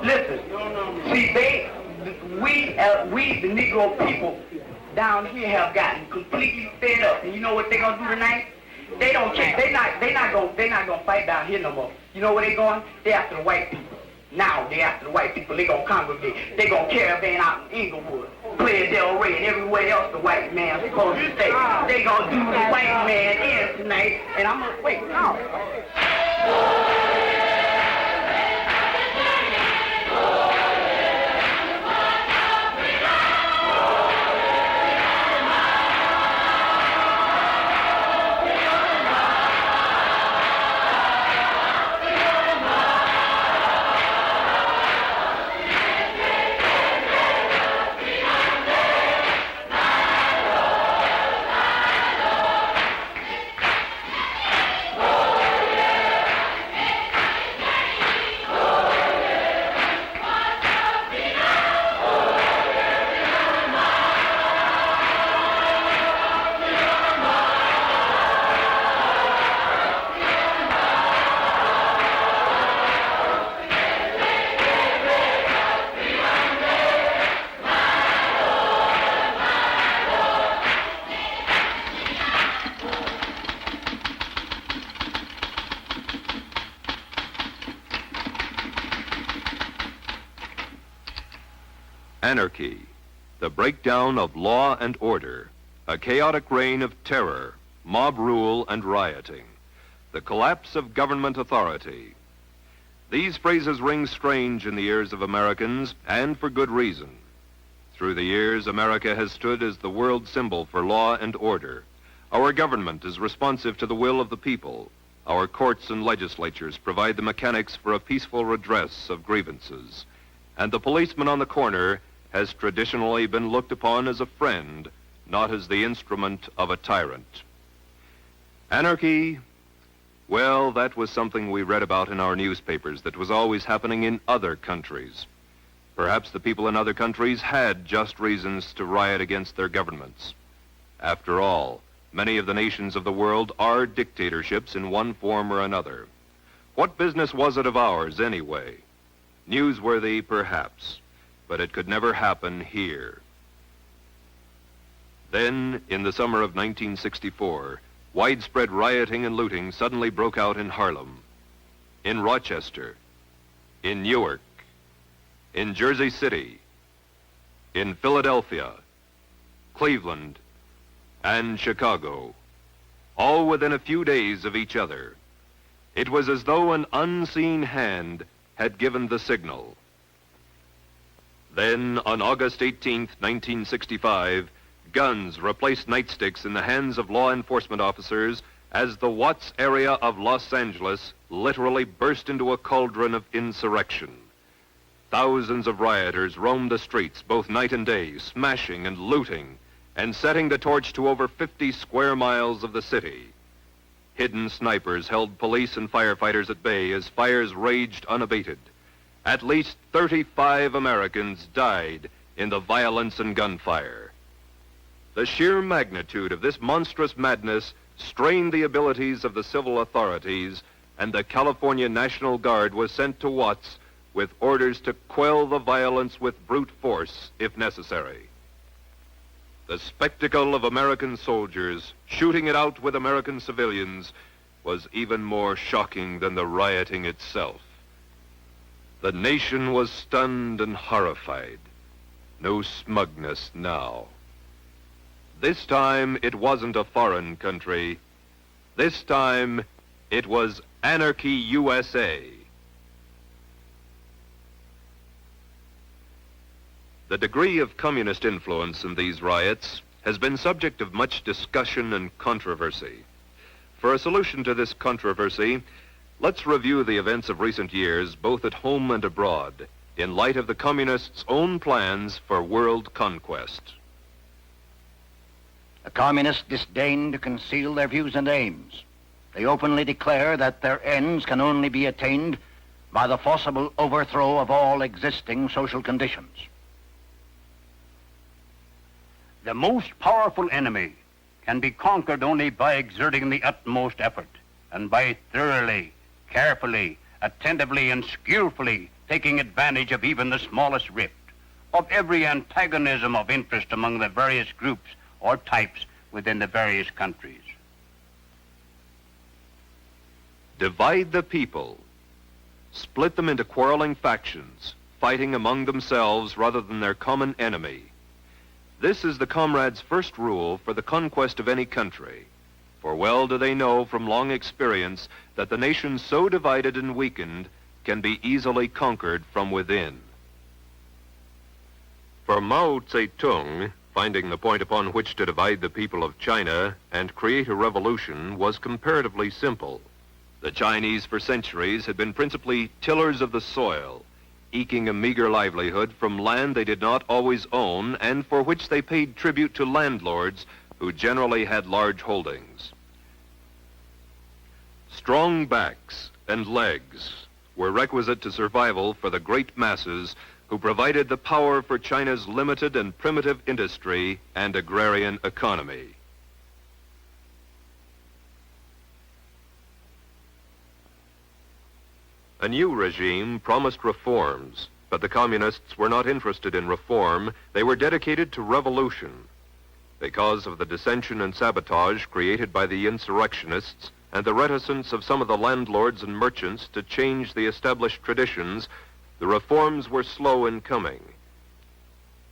Listen, see, we, the Negro people down here have gotten completely fed up. And you know what they're gonna do tonight? They don't care. They not gonna fight down here no more. You know where they going? They after the white people. Now they after the white people. They gonna congregate. They gonna caravan out in Inglewood, Playa del Rey, and everywhere else the white man's supposed to stay. They gonna do the white man in tonight. And I'm gonna wait. No. Anarchy, the breakdown of law and order, a chaotic reign of terror, mob rule and rioting, the collapse of government authority. These phrases ring strange in the ears of Americans, and for good reason. Through the years, America has stood as the world symbol for law and order. Our government is responsive to the will of the people. Our courts and legislatures provide the mechanics for a peaceful redress of grievances. And the policeman on the corner has traditionally been looked upon as a friend, not as the instrument of a tyrant. Anarchy, well, that was something we read about in our newspapers that was always happening in other countries. Perhaps the people in other countries had just reasons to riot against their governments. After all, many of the nations of the world are dictatorships in one form or another. What business was it of ours, anyway? Newsworthy, perhaps, but it could never happen here. Then, in the summer of 1964, widespread rioting and looting suddenly broke out in Harlem, in Rochester, in Newark, in Jersey City, in Philadelphia, Cleveland, and Chicago, all within a few days of each other. It was as though an unseen hand had given the signal. Then, on August 18th, 1965, guns replaced nightsticks in the hands of law enforcement officers as the Watts area of Los Angeles literally burst into a cauldron of insurrection. Thousands of rioters roamed the streets both night and day, smashing and looting, and setting the torch to over 50 square miles of the city. Hidden snipers held police and firefighters at bay as fires raged unabated. At least 35 Americans died in the violence and gunfire. The sheer magnitude of this monstrous madness strained the abilities of the civil authorities, and the California National Guard was sent to Watts with orders to quell the violence with brute force if necessary. The spectacle of American soldiers shooting it out with American civilians was even more shocking than the rioting itself. The nation was stunned and horrified. No smugness now. This time, it wasn't a foreign country. This time, it was Anarchy USA. The degree of communist influence in these riots has been subject of much discussion and controversy. For a solution to this controversy, let's review the events of recent years, both at home and abroad, in light of the communists' own plans for world conquest. The communists disdain to conceal their views and aims. They openly declare that their ends can only be attained by the forcible overthrow of all existing social conditions. The most powerful enemy can be conquered only by exerting the utmost effort and by thoroughly, carefully, attentively, and skillfully taking advantage of even the smallest rift, of every antagonism of interest among the various groups or types within the various countries. Divide the people. Split them into quarreling factions, fighting among themselves rather than their common enemy. This is the comrades' first rule for the conquest of any country. For well do they know from long experience that the nation so divided and weakened can be easily conquered from within. For Mao Zedong, finding the point upon which to divide the people of China and create a revolution was comparatively simple. The Chinese for centuries had been principally tillers of the soil, eking a meager livelihood from land they did not always own and for which they paid tribute to landlords who generally had large holdings. Strong backs and legs were requisite to survival for the great masses who provided the power for China's limited and primitive industry and agrarian economy. A new regime promised reforms, but the communists were not interested in reform. They were dedicated to revolution. Because of the dissension and sabotage created by the insurrectionists and the reticence of some of the landlords and merchants to change the established traditions, the reforms were slow in coming.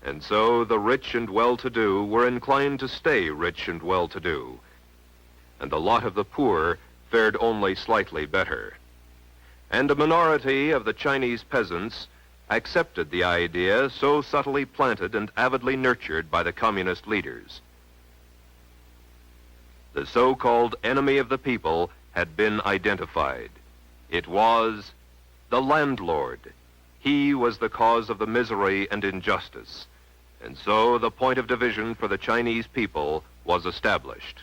And so the rich and well-to-do were inclined to stay rich and well-to-do, and the lot of the poor fared only slightly better. And a minority of the Chinese peasants accepted the idea so subtly planted and avidly nurtured by the communist leaders. The so-called enemy of the people had been identified. It was the landlord. He was the cause of the misery and injustice. And so the point of division for the Chinese people was established.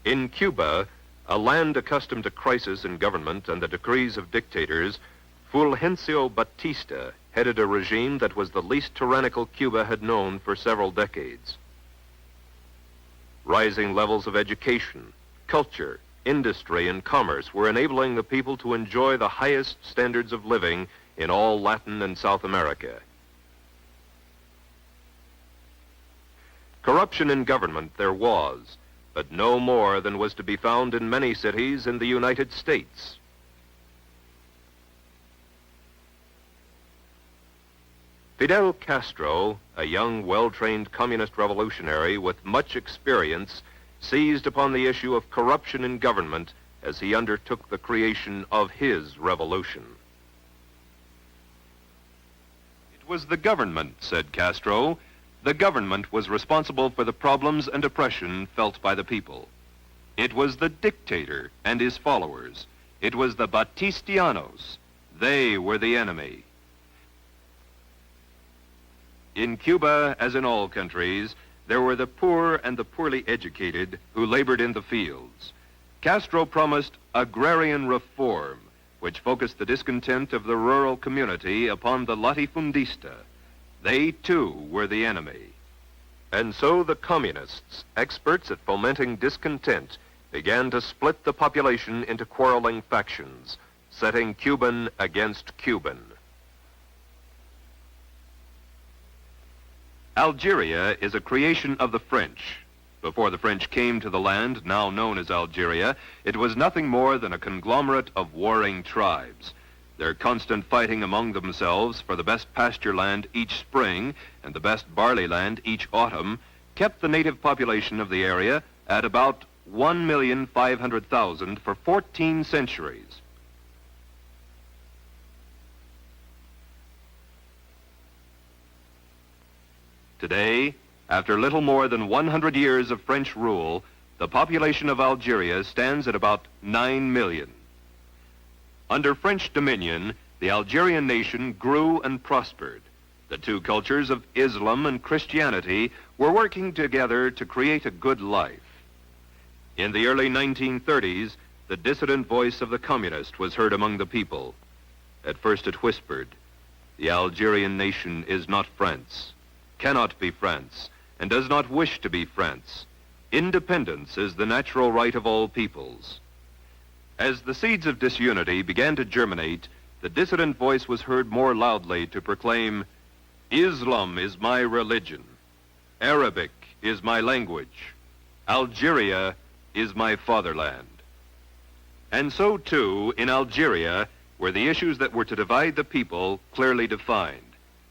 In Cuba, a land accustomed to crisis in government and the decrees of dictators, Fulgencio Batista headed a regime that was the least tyrannical Cuba had known for several decades. Rising levels of education, culture, industry, and commerce were enabling the people to enjoy the highest standards of living in all Latin and South America. Corruption in government there was, but no more than was to be found in many cities in the United States. Fidel Castro, a young, well-trained communist revolutionary with much experience, seized upon the issue of corruption in government as he undertook the creation of his revolution. It was the government, said Castro. The government was responsible for the problems and oppression felt by the people. It was the dictator and his followers. It was the Batistianos. They were the enemy. In Cuba, as in all countries, there were the poor and the poorly educated who labored in the fields. Castro promised agrarian reform, which focused the discontent of the rural community upon the latifundista. They, too, were the enemy. And so the communists, experts at fomenting discontent, began to split the population into quarreling factions, setting Cuban against Cuban. Algeria is a creation of the French. Before the French came to the land now known as Algeria, it was nothing more than a conglomerate of warring tribes. Their constant fighting among themselves for the best pasture land each spring and the best barley land each autumn kept the native population of the area at about 1,500,000 for 14 centuries. Today, after little more than 100 years of French rule, the population of Algeria stands at about 9 million. Under French dominion, the Algerian nation grew and prospered. The two cultures of Islam and Christianity were working together to create a good life. In the early 1930s, the dissident voice of the communist was heard among the people. At first it whispered, "The Algerian nation is not France, cannot be France, and does not wish to be France. Independence is the natural right of all peoples." As the seeds of disunity began to germinate, the dissident voice was heard more loudly to proclaim, Islam is my religion. Arabic is my language. Algeria is my fatherland. And so, too, in Algeria, were the issues that were to divide the people clearly defined.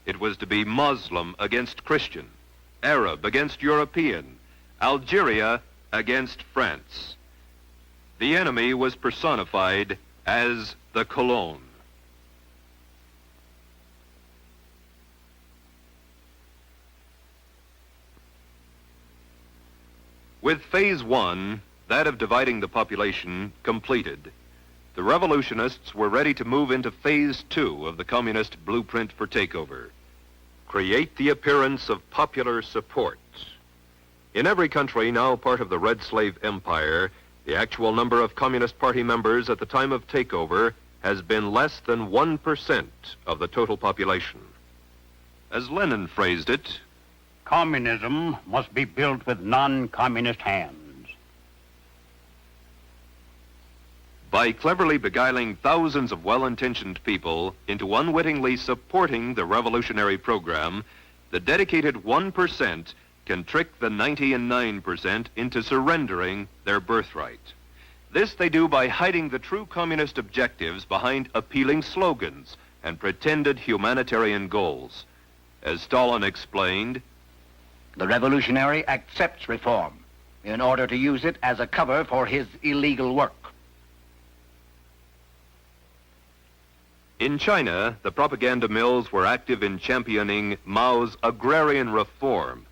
It was to be Muslim against Christian, Arab against European, Algeria against France. The enemy was personified as the Colon. With Phase 1, that of dividing the population, completed, the revolutionists were ready to move into Phase 2 of the communist blueprint for takeover. Create the appearance of popular support. In every country now part of the Red Slave Empire, the actual number of Communist Party members at the time of takeover has been less than 1% of the total population. As Lenin phrased it, communism must be built with non-communist hands. by cleverly beguiling thousands of well-intentioned people into unwittingly supporting the revolutionary program, the dedicated 1% can trick the 99% into surrendering their birthright. This they do by hiding the true communist objectives behind appealing slogans and pretended humanitarian goals. As Stalin explained, the revolutionary accepts reform in order to use it as a cover for his illegal work. in China, the propaganda mills were active in championing Mao's agrarian reform.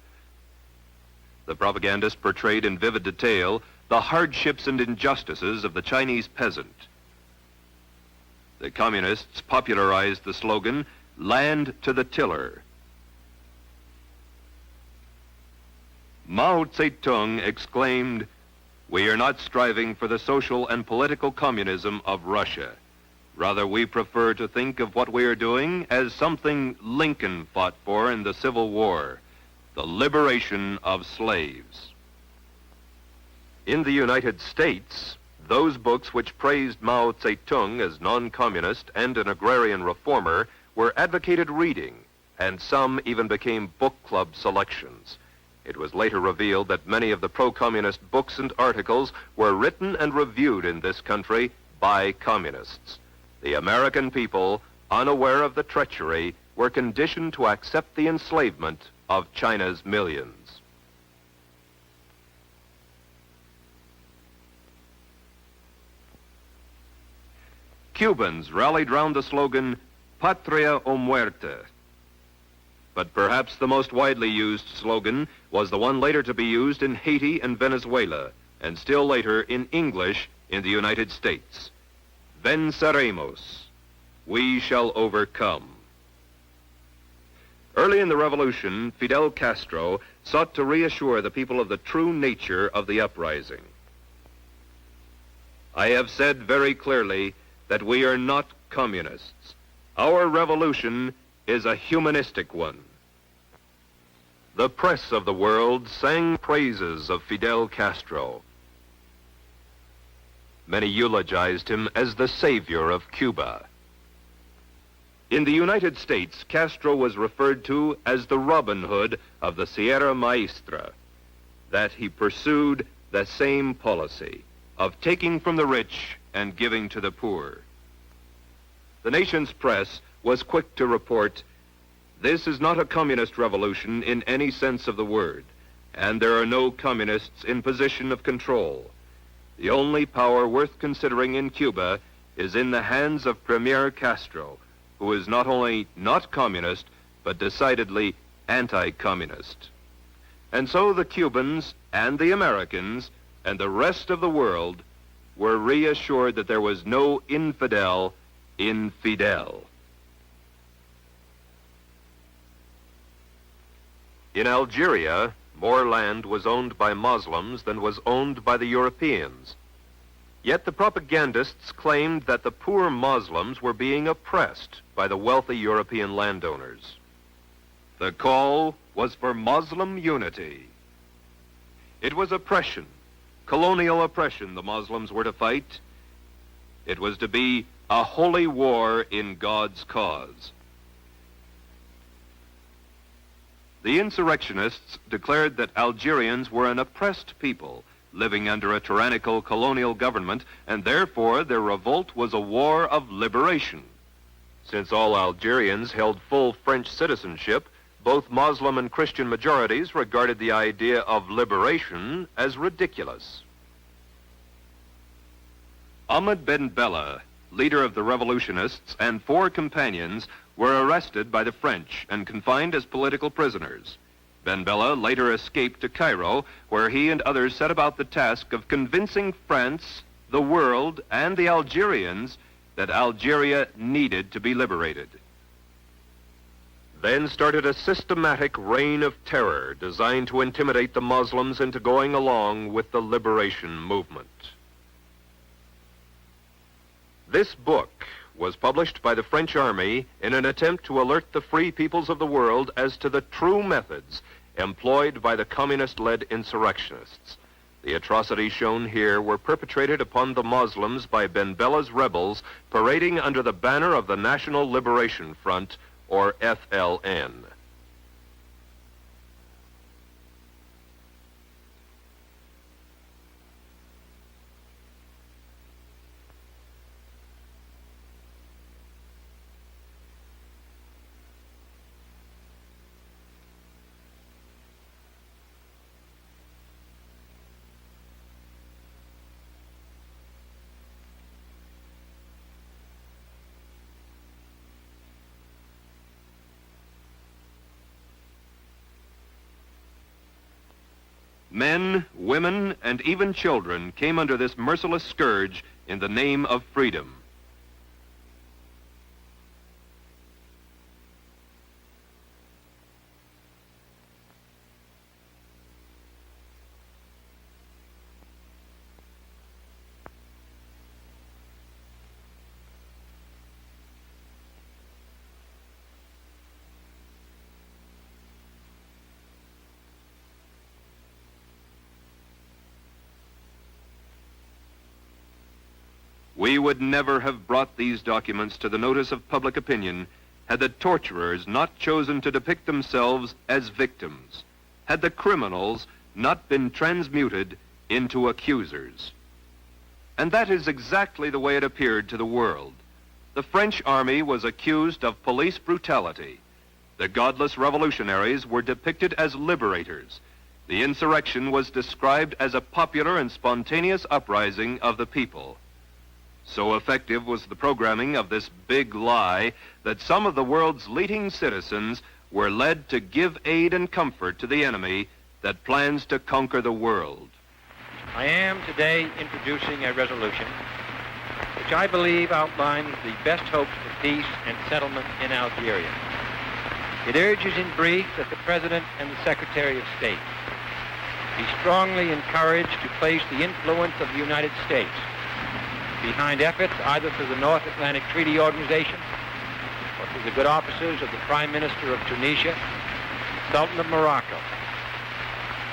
The propagandists portrayed in vivid detail the hardships and injustices of the Chinese peasant. The communists popularized the slogan, "Land to the tiller." Mao Zedong exclaimed, "We are not striving for the social and political communism of Russia. Rather, we prefer to think of what we are doing as something Lincoln fought for in the Civil War, the liberation of slaves." In the United States, those books which praised Mao Zedong as non-communist and an agrarian reformer were advocated reading, and some even became book club selections. It was later revealed that many of the pro-communist books and articles were written and reviewed in this country by communists. The American people, unaware of the treachery, were conditioned to accept the enslavement of China's millions. Cubans rallied round the slogan, "Patria o muerte." But perhaps the most widely used slogan was the one later to be used in Haiti and Venezuela, and still later in English in the United States. "Venceremos," we shall overcome. Early in the revolution, Fidel Castro sought to reassure the people of the true nature of the uprising. "I have said very clearly that we are not communists. Our revolution is a humanistic one." The press of the world sang praises of Fidel Castro. Many eulogized him as the savior of Cuba. In the United States, Castro was referred to as the Robin Hood of the Sierra Maestra, that he pursued the same policy of taking from the rich and giving to the poor. The nation's press was quick to report, "This is not a communist revolution in any sense of the word, and there are no communists in position of control. The only power worth considering in Cuba is in the hands of Premier Castro, who is not only not communist, but decidedly anti-communist." And so the Cubans and the Americans and the rest of the world were reassured that there was no infidel in Fidel. In Algeria, more land was owned by Muslims than was owned by the Europeans. Yet the propagandists claimed that the poor Muslims were being oppressed by the wealthy European landowners. The call was for Muslim unity. It was oppression, colonial oppression, the Muslims were to fight, It was to be a holy war in God's cause. The insurrectionists declared that Algerians were an oppressed people living under a tyrannical colonial government, and therefore their revolt was a war of liberation. Since all Algerians held full French citizenship, both Muslim and Christian majorities regarded the idea of liberation as ridiculous. Ahmed Ben Bella, leader of the revolutionists, and 4 companions were arrested by the French and confined as political prisoners. Ben Bella later escaped to Cairo, where he and others set about the task of convincing France, the world, and the Algerians that Algeria needed to be liberated. Then started a systematic reign of terror designed to intimidate the Muslims into going along with the liberation movement. This book was published by the French army in an attempt to alert the free peoples of the world as to the true methods employed by the communist-led insurrectionists. The atrocities shown here were perpetrated upon the Muslims by Ben Bella's rebels parading under the banner of the National Liberation Front, or FLN. Men, women, and even children came under this merciless scourge in the name of freedom. We would never have brought these documents to the notice of public opinion had the torturers not chosen to depict themselves as victims, had the criminals not been transmuted into accusers. And that is exactly the way it appeared to the world. The French army was accused of police brutality. The godless revolutionaries were depicted as liberators. The insurrection was described as a popular and spontaneous uprising of the people. So effective was the programming of this big lie that some of the world's leading citizens were led to give aid and comfort to the enemy that plans to conquer the world. I am today introducing a resolution which I believe outlines the best hopes for peace and settlement in Algeria. It urges in brief that the President and the Secretary of State be strongly encouraged to place the influence of the United States behind efforts either through the North Atlantic Treaty Organization or through the good offices of the Prime Minister of Tunisia, Sultan of Morocco,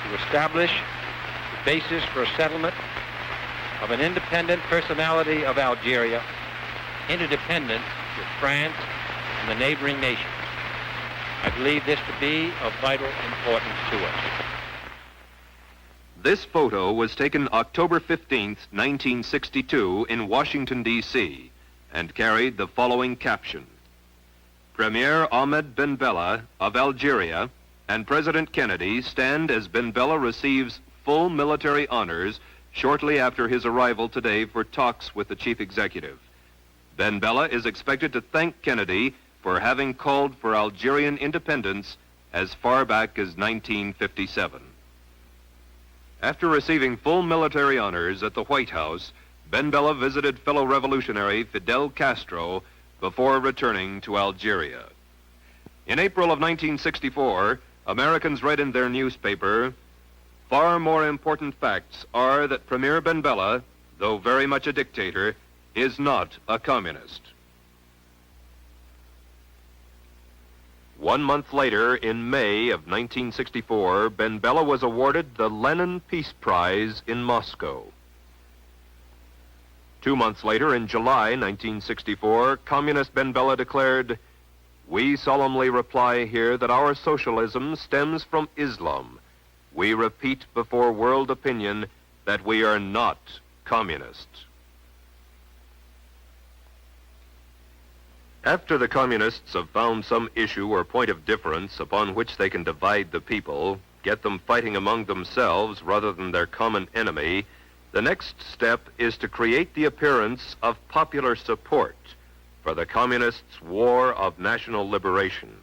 to establish the basis for a settlement of an independent personality of Algeria, interdependent with France and the neighboring nations. I believe this to be of vital importance to us. This photo was taken October 15th, 1962 in Washington, D.C. and carried the following caption: Premier Ahmed Ben Bella of Algeria and President Kennedy stand as Ben Bella receives full military honors shortly after his arrival today for talks with the chief executive. Ben Bella is expected to thank Kennedy for having called for Algerian independence as far back as 1957. After receiving full military honors at the White House, Ben Bella visited fellow revolutionary Fidel Castro before returning to Algeria. In April of 1964, Americans read in their newspaper, "Far more important facts are that Premier Ben Bella, though very much a dictator, is not a communist." 1 month later, in May of 1964, Ben Bella was awarded the Lenin Peace Prize in Moscow. 2 months later, in July 1964, Communist Ben Bella declared, "We solemnly reply here that our socialism stems from Islam. We repeat before world opinion that we are not communist." After the communists have found some issue or point of difference upon which they can divide the people, get them fighting among themselves rather than their common enemy, the next step is to create the appearance of popular support for the communists' war of national liberation.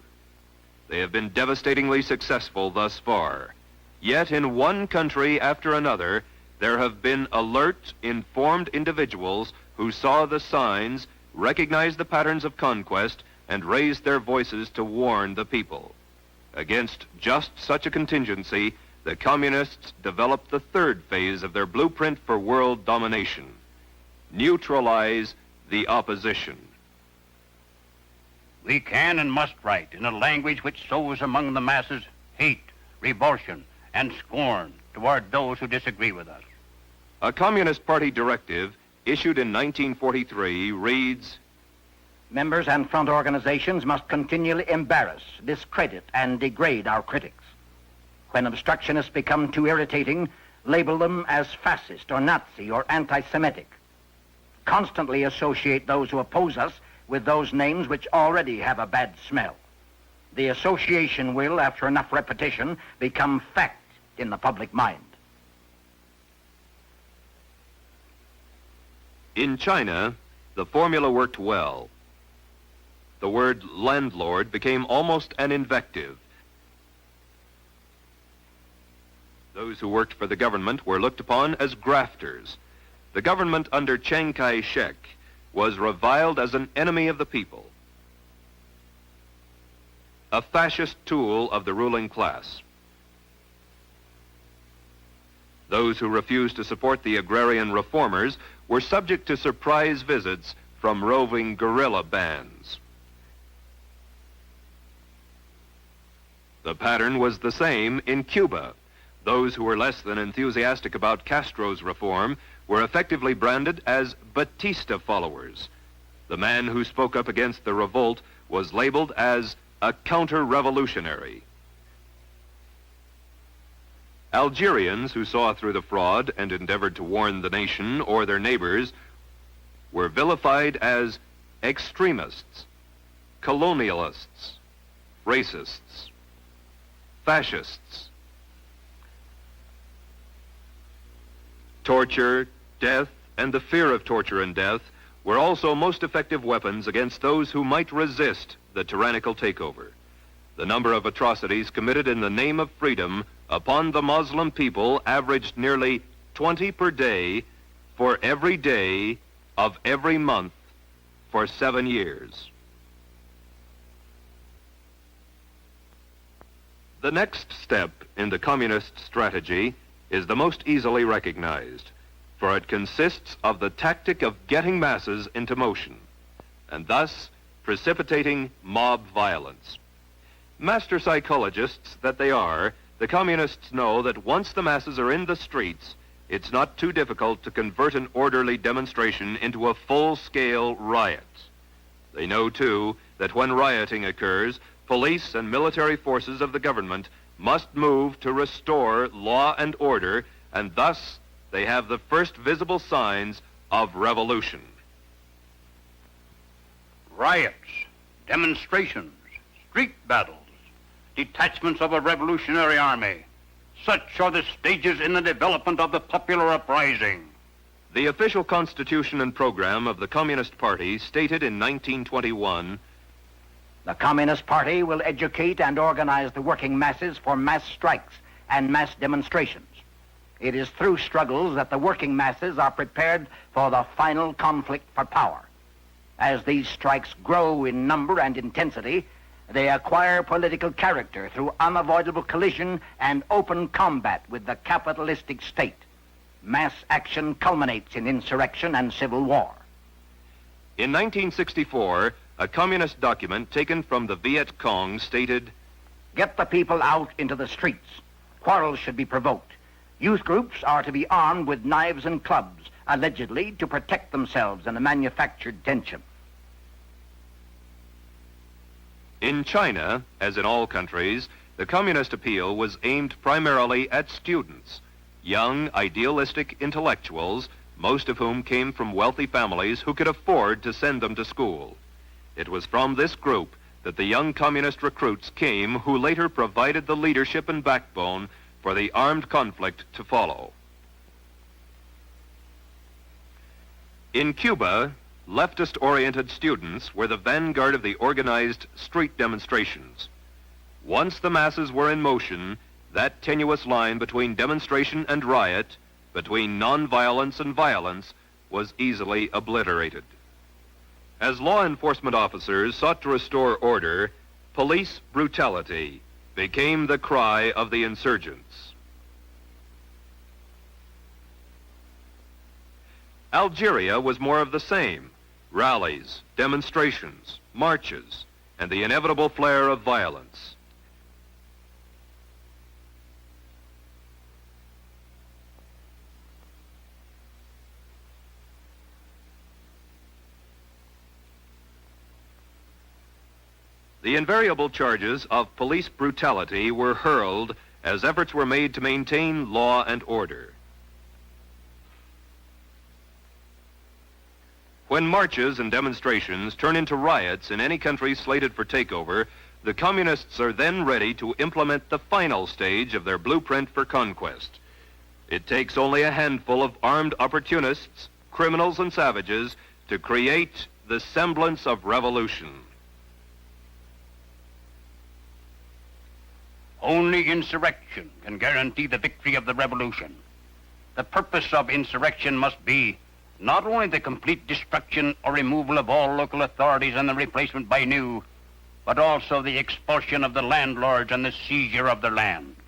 They have been devastatingly successful thus far. Yet in one country after another, there have been alert, informed individuals who saw the signs, recognized the patterns of conquest, and raised their voices to warn the people. Against just such a contingency, the communists developed the third phase of their blueprint for world domination: neutralize the opposition. We can and must write in a language which sows among the masses hate, revulsion, and scorn toward those who disagree with us. A Communist Party directive issued in 1943 reads, Members and front organizations must continually embarrass, discredit, and degrade our critics. When obstructionists become too irritating, label them as fascist or Nazi or anti-Semitic. Constantly associate those who oppose us with those names which already have a bad smell. The association will, after enough repetition, become fact in the public mind. In China, the formula worked well. The word landlord became almost an invective. Those who worked for the government were looked upon as grafters. The government under Chiang Kai-shek was reviled as an enemy of the people, a fascist tool of the ruling class. Those who refused to support the agrarian reformers were subject to surprise visits from roving guerrilla bands. The pattern was the same in Cuba. Those who were less than enthusiastic about Castro's reform were effectively branded as Batista followers. The man who spoke up against the revolt was labeled as a counter-revolutionary. Algerians who saw through the fraud and endeavored to warn the nation or their neighbors were vilified as extremists, colonialists, racists, fascists. Torture, death, and the fear of torture and death were also most effective weapons against those who might resist the tyrannical takeover. The number of atrocities committed in the name of freedom upon the Muslim people averaged nearly 20 per day for every day of every month for 7 years. The next step in the communist strategy is the most easily recognized, for it consists of the tactic of getting masses into motion, and thus precipitating mob violence. Master psychologists that they are, the communists know that once the masses are in the streets, it's not too difficult to convert an orderly demonstration into a full-scale riot. They know, too, that when rioting occurs, police and military forces of the government must move to restore law and order, and thus they have the first visible signs of revolution. Riots, demonstrations, street battles, detachments of a revolutionary army. Such are the stages in the development of the popular uprising. The official constitution and program of the Communist Party stated in 1921, The Communist Party will educate and organize the working masses for mass strikes and mass demonstrations. It is through struggles that the working masses are prepared for the final conflict for power. As these strikes grow in number and intensity, they acquire political character through unavoidable collision and open combat with the capitalistic state. Mass action culminates in insurrection and civil war. In 1964, a communist document taken from the Viet Cong stated, Get the people out into the streets. Quarrels should be provoked. Youth groups are to be armed with knives and clubs allegedly to protect themselves in a manufactured tension. In China, as in all countries, the communist appeal was aimed primarily at students, young, idealistic intellectuals, most of whom came from wealthy families who could afford to send them to school. It was from this group that the young communist recruits came who later provided the leadership and backbone for the armed conflict to follow. In Cuba, leftist-oriented students were the vanguard of the organized street demonstrations. Once the masses were in motion, that tenuous line between demonstration and riot, between nonviolence and violence, was easily obliterated. As law enforcement officers sought to restore order, police brutality became the cry of the insurgents. Algeria was more of the same: rallies, demonstrations, marches, and the inevitable flare of violence. The invariable charges of police brutality were hurled as efforts were made to maintain law and order. When marches and demonstrations turn into riots in any country slated for takeover, the communists are then ready to implement the final stage of their blueprint for conquest. It takes only a handful of armed opportunists, criminals, and savages to create the semblance of revolution. Only insurrection can guarantee the victory of the revolution. The purpose of insurrection must be not only the complete destruction or removal of all local authorities and the replacement by new, but also the expulsion of the landlords and the seizure of their lands.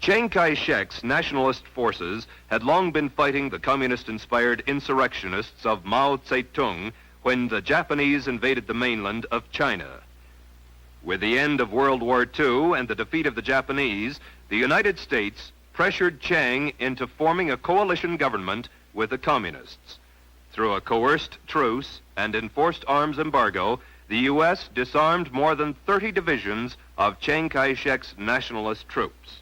Chiang Kai-shek's nationalist forces had long been fighting the communist-inspired insurrectionists of Mao Zedong when the Japanese invaded the mainland of China. With the end of World War II and the defeat of the Japanese, the United States pressured Chiang into forming a coalition government with the communists. Through a coerced truce and enforced arms embargo, the U.S. disarmed more than 30 divisions of Chiang Kai-shek's nationalist troops.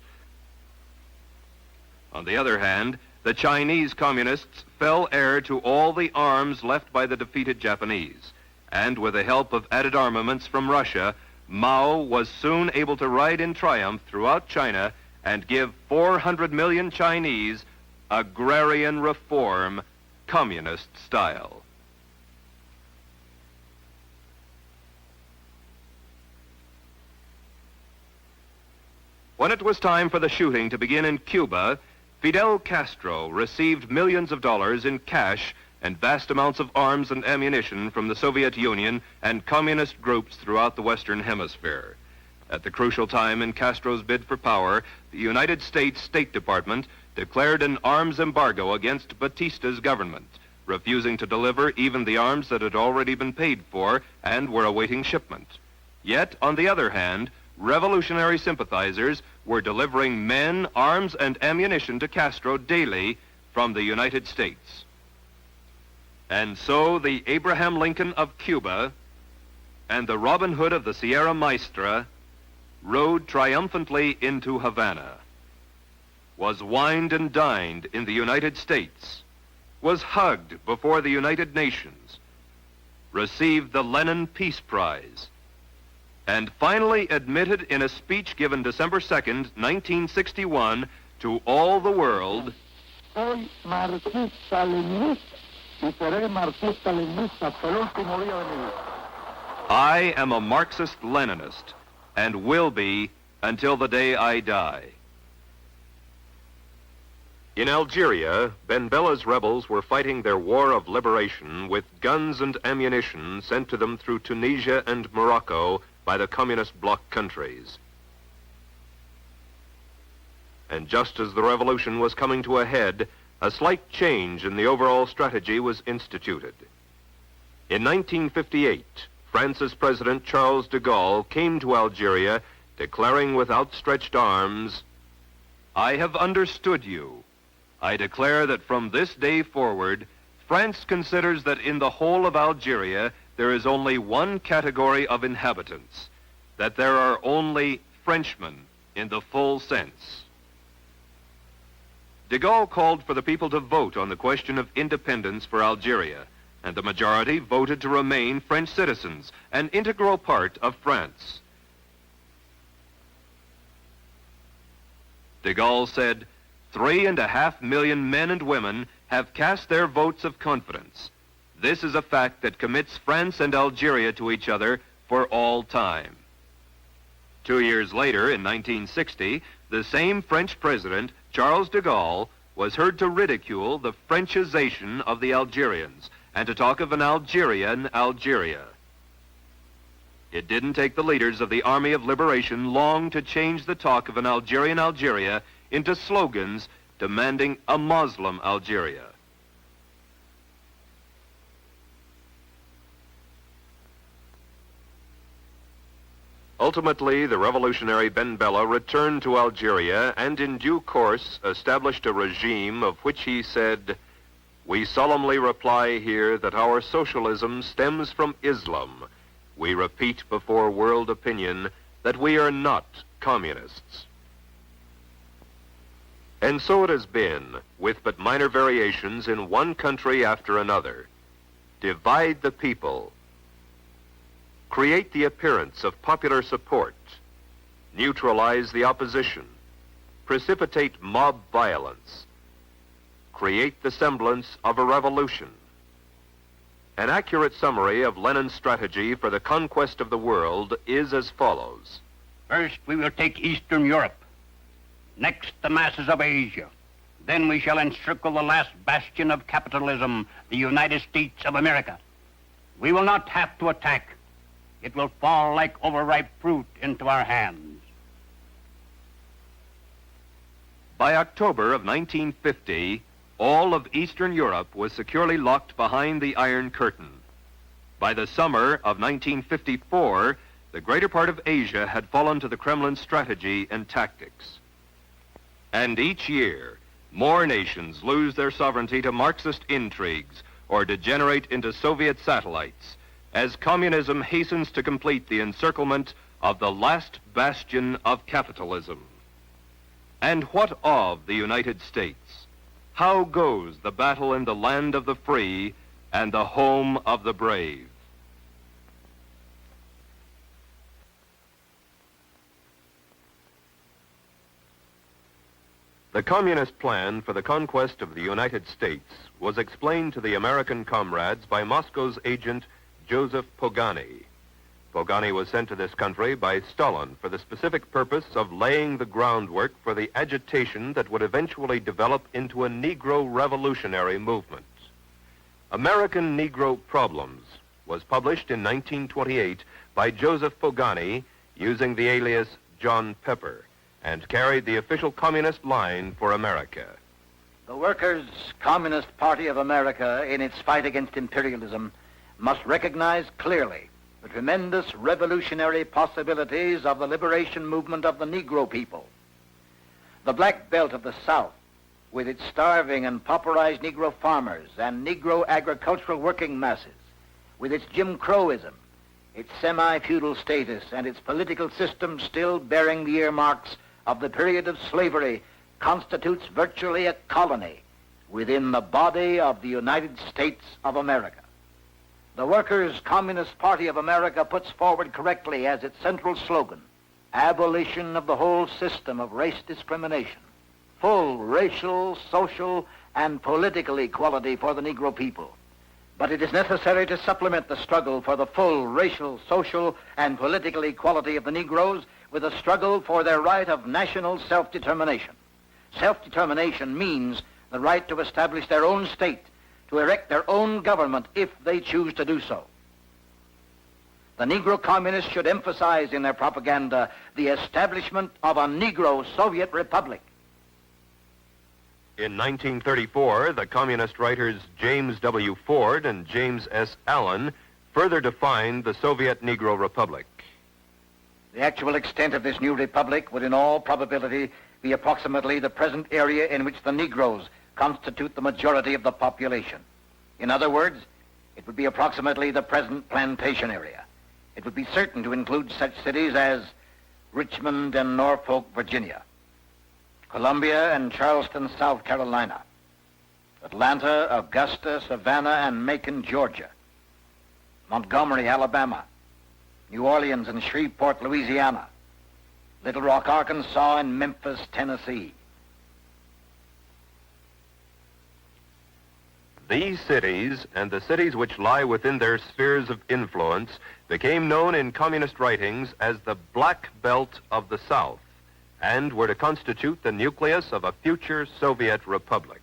On the other hand, the Chinese communists fell heir to all the arms left by the defeated Japanese, and with the help of added armaments from Russia, Mao was soon able to ride in triumph throughout China and give 400 million Chinese agrarian reform, communist style. When it was time for the shooting to begin in Cuba, Fidel Castro received millions of dollars in cash and vast amounts of arms and ammunition from the Soviet Union and communist groups throughout the Western Hemisphere. At the crucial time in Castro's bid for power, the United States State Department declared an arms embargo against Batista's government, refusing to deliver even the arms that had already been paid for and were awaiting shipment. Yet, on the other hand, revolutionary sympathizers were delivering men, arms, and ammunition to Castro daily from the United States. And so the Abraham Lincoln of Cuba and the Robin Hood of the Sierra Maestra rode triumphantly into Havana, was wined and dined in the United States, was hugged before the United Nations, received the Lenin Peace Prize, and finally admitted in a speech given December 2nd, 1961, to all the world, Soy marxista-leninista y seré marxista-leninista hasta el último día de mi vida. I am a Marxist-Leninist and will be until the day I die. In Algeria, Ben Bella's rebels were fighting their war of liberation with guns and ammunition sent to them through Tunisia and Morocco by the communist bloc countries. And just as the revolution was coming to a head, a slight change in the overall strategy was instituted. In 1958, France's President Charles de Gaulle came to Algeria declaring with outstretched arms, I have understood you. I declare that from this day forward, France considers that in the whole of Algeria there is only one category of inhabitants, that there are only Frenchmen in the full sense. De Gaulle called for the people to vote on the question of independence for Algeria, and the majority voted to remain French citizens, an integral part of France. De Gaulle said, 3.5 million men and women have cast their votes of confidence. This is a fact that commits France and Algeria to each other for all time. 2 years later, in 1960, the same French president, Charles de Gaulle, was heard to ridicule the Frenchization of the Algerians and to talk of an Algerian Algeria. It didn't take the leaders of the Army of Liberation long to change the talk of an Algerian Algeria into slogans demanding a Muslim Algeria. Ultimately, the revolutionary Ben Bella returned to Algeria and in due course established a regime of which he said, "We solemnly reply here that our socialism stems from Islam. We repeat before world opinion that we are not communists." And so it has been, with but minor variations in one country after another. Divide the people. Create the appearance of popular support. Neutralize the opposition. Precipitate mob violence. Create the semblance of a revolution. An accurate summary of Lenin's strategy for the conquest of the world is as follows. First, we will take Eastern Europe. Next, the masses of Asia. Then we shall encircle the last bastion of capitalism, the United States of America. We will not have to attack. It will fall like overripe fruit into our hands. By October of 1950, all of Eastern Europe was securely locked behind the Iron Curtain. By the summer of 1954, the greater part of Asia had fallen to the Kremlin's strategy and tactics. And each year, more nations lose their sovereignty to Marxist intrigues or degenerate into Soviet satellites, as communism hastens to complete the encirclement of the last bastion of capitalism. And what of the United States? How goes the battle in the land of the free and the home of the brave? The communist plan for the conquest of the United States was explained to the American comrades by Moscow's agent, Joseph Pogany. Pogany was sent to this country by Stalin for the specific purpose of laying the groundwork for the agitation that would eventually develop into a Negro revolutionary movement. American Negro Problems was published in 1928 by Joseph Pogany using the alias John Pepper and carried the official communist line for America. The Workers' Communist Party of America, in its fight against imperialism, must recognize clearly the tremendous revolutionary possibilities of the liberation movement of the Negro people. The Black Belt of the South, with its starving and pauperized Negro farmers and Negro agricultural working masses, with its Jim Crowism, its semi-feudal status, and its political system still bearing the earmarks of the period of slavery, constitutes virtually a colony within the body of the United States of America. The Workers' Communist Party of America puts forward correctly as its central slogan, abolition of the whole system of race discrimination, full racial, social, and political equality for the Negro people. But it is necessary to supplement the struggle for the full racial, social, and political equality of the Negroes with a struggle for their right of national self-determination. Self-determination means the right to establish their own state, to erect their own government if they choose to do so. The Negro communists should emphasize in their propaganda the establishment of a Negro Soviet Republic. In 1934, the communist writers James W. Ford and James S. Allen further defined the Soviet Negro Republic. The actual extent of this new republic would in all probability be approximately the present area in which the Negroes constitute the majority of the population. In other words, it would be approximately the present plantation area. It would be certain to include such cities as Richmond and Norfolk, Virginia, Columbia and Charleston, South Carolina, Atlanta, Augusta, Savannah, and Macon, Georgia, Montgomery, Alabama, New Orleans and Shreveport, Louisiana, Little Rock, Arkansas, and Memphis, Tennessee. These cities, and the cities which lie within their spheres of influence, became known in communist writings as the Black Belt of the South, and were to constitute the nucleus of a future Soviet republic.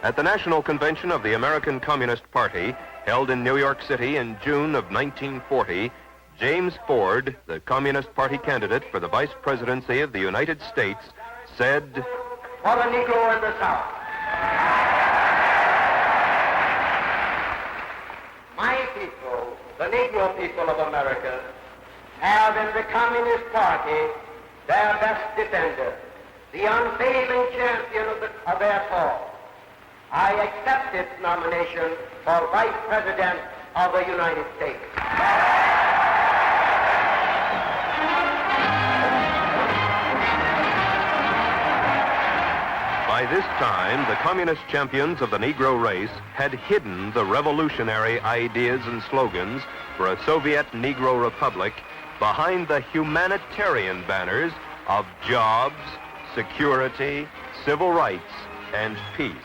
At the National Convention of the American Communist Party, held in New York City in June of 1940, James Ford, the Communist Party candidate for the Vice Presidency of the United States, said, "For the Negro in the South, my people, the Negro people of America, have in the Communist Party their best defender, the unfailing champion of their cause. I accept its nomination for Vice President of the United States." By this time, the communist champions of the Negro race had hidden the revolutionary ideas and slogans for a Soviet Negro Republic behind the humanitarian banners of jobs, security, civil rights, and peace.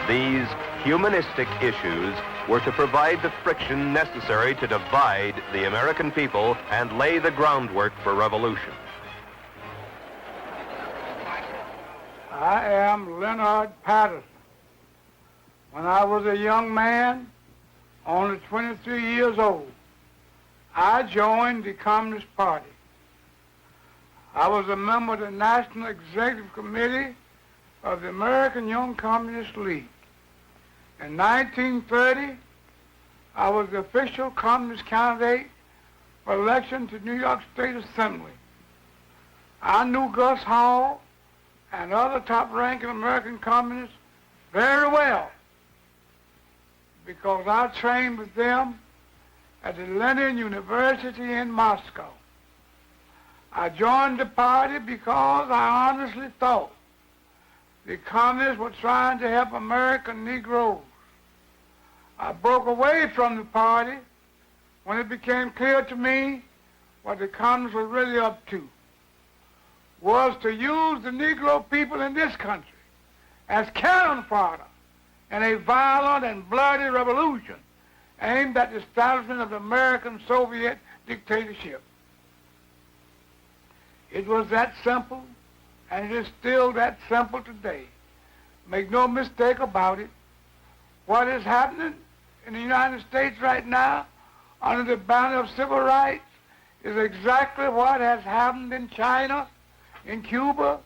These humanistic issues were to provide the friction necessary to divide the American people and lay the groundwork for revolution. I am Leonard Patterson. When I was a young man, only 23 years old, I joined the Communist Party. I was a member of the National Executive Committee of the American Young Communist League. In 1930, I was the official communist candidate for election to New York State Assembly. I knew Gus Hall and other top-ranking American communists very well because I trained with them at the Lenin University in Moscow. I joined the party because I honestly thought the communists were trying to help American Negroes. I broke away from the party when it became clear to me what the communists were really up to, was to use the Negro people in this country as cannon fodder in a violent and bloody revolution aimed at the establishment of the American Soviet dictatorship. It was that simple, and it is still that simple today. Make no mistake about it. What is happening in the United States right now under the banner of civil rights is exactly what has happened in China, in Cuba,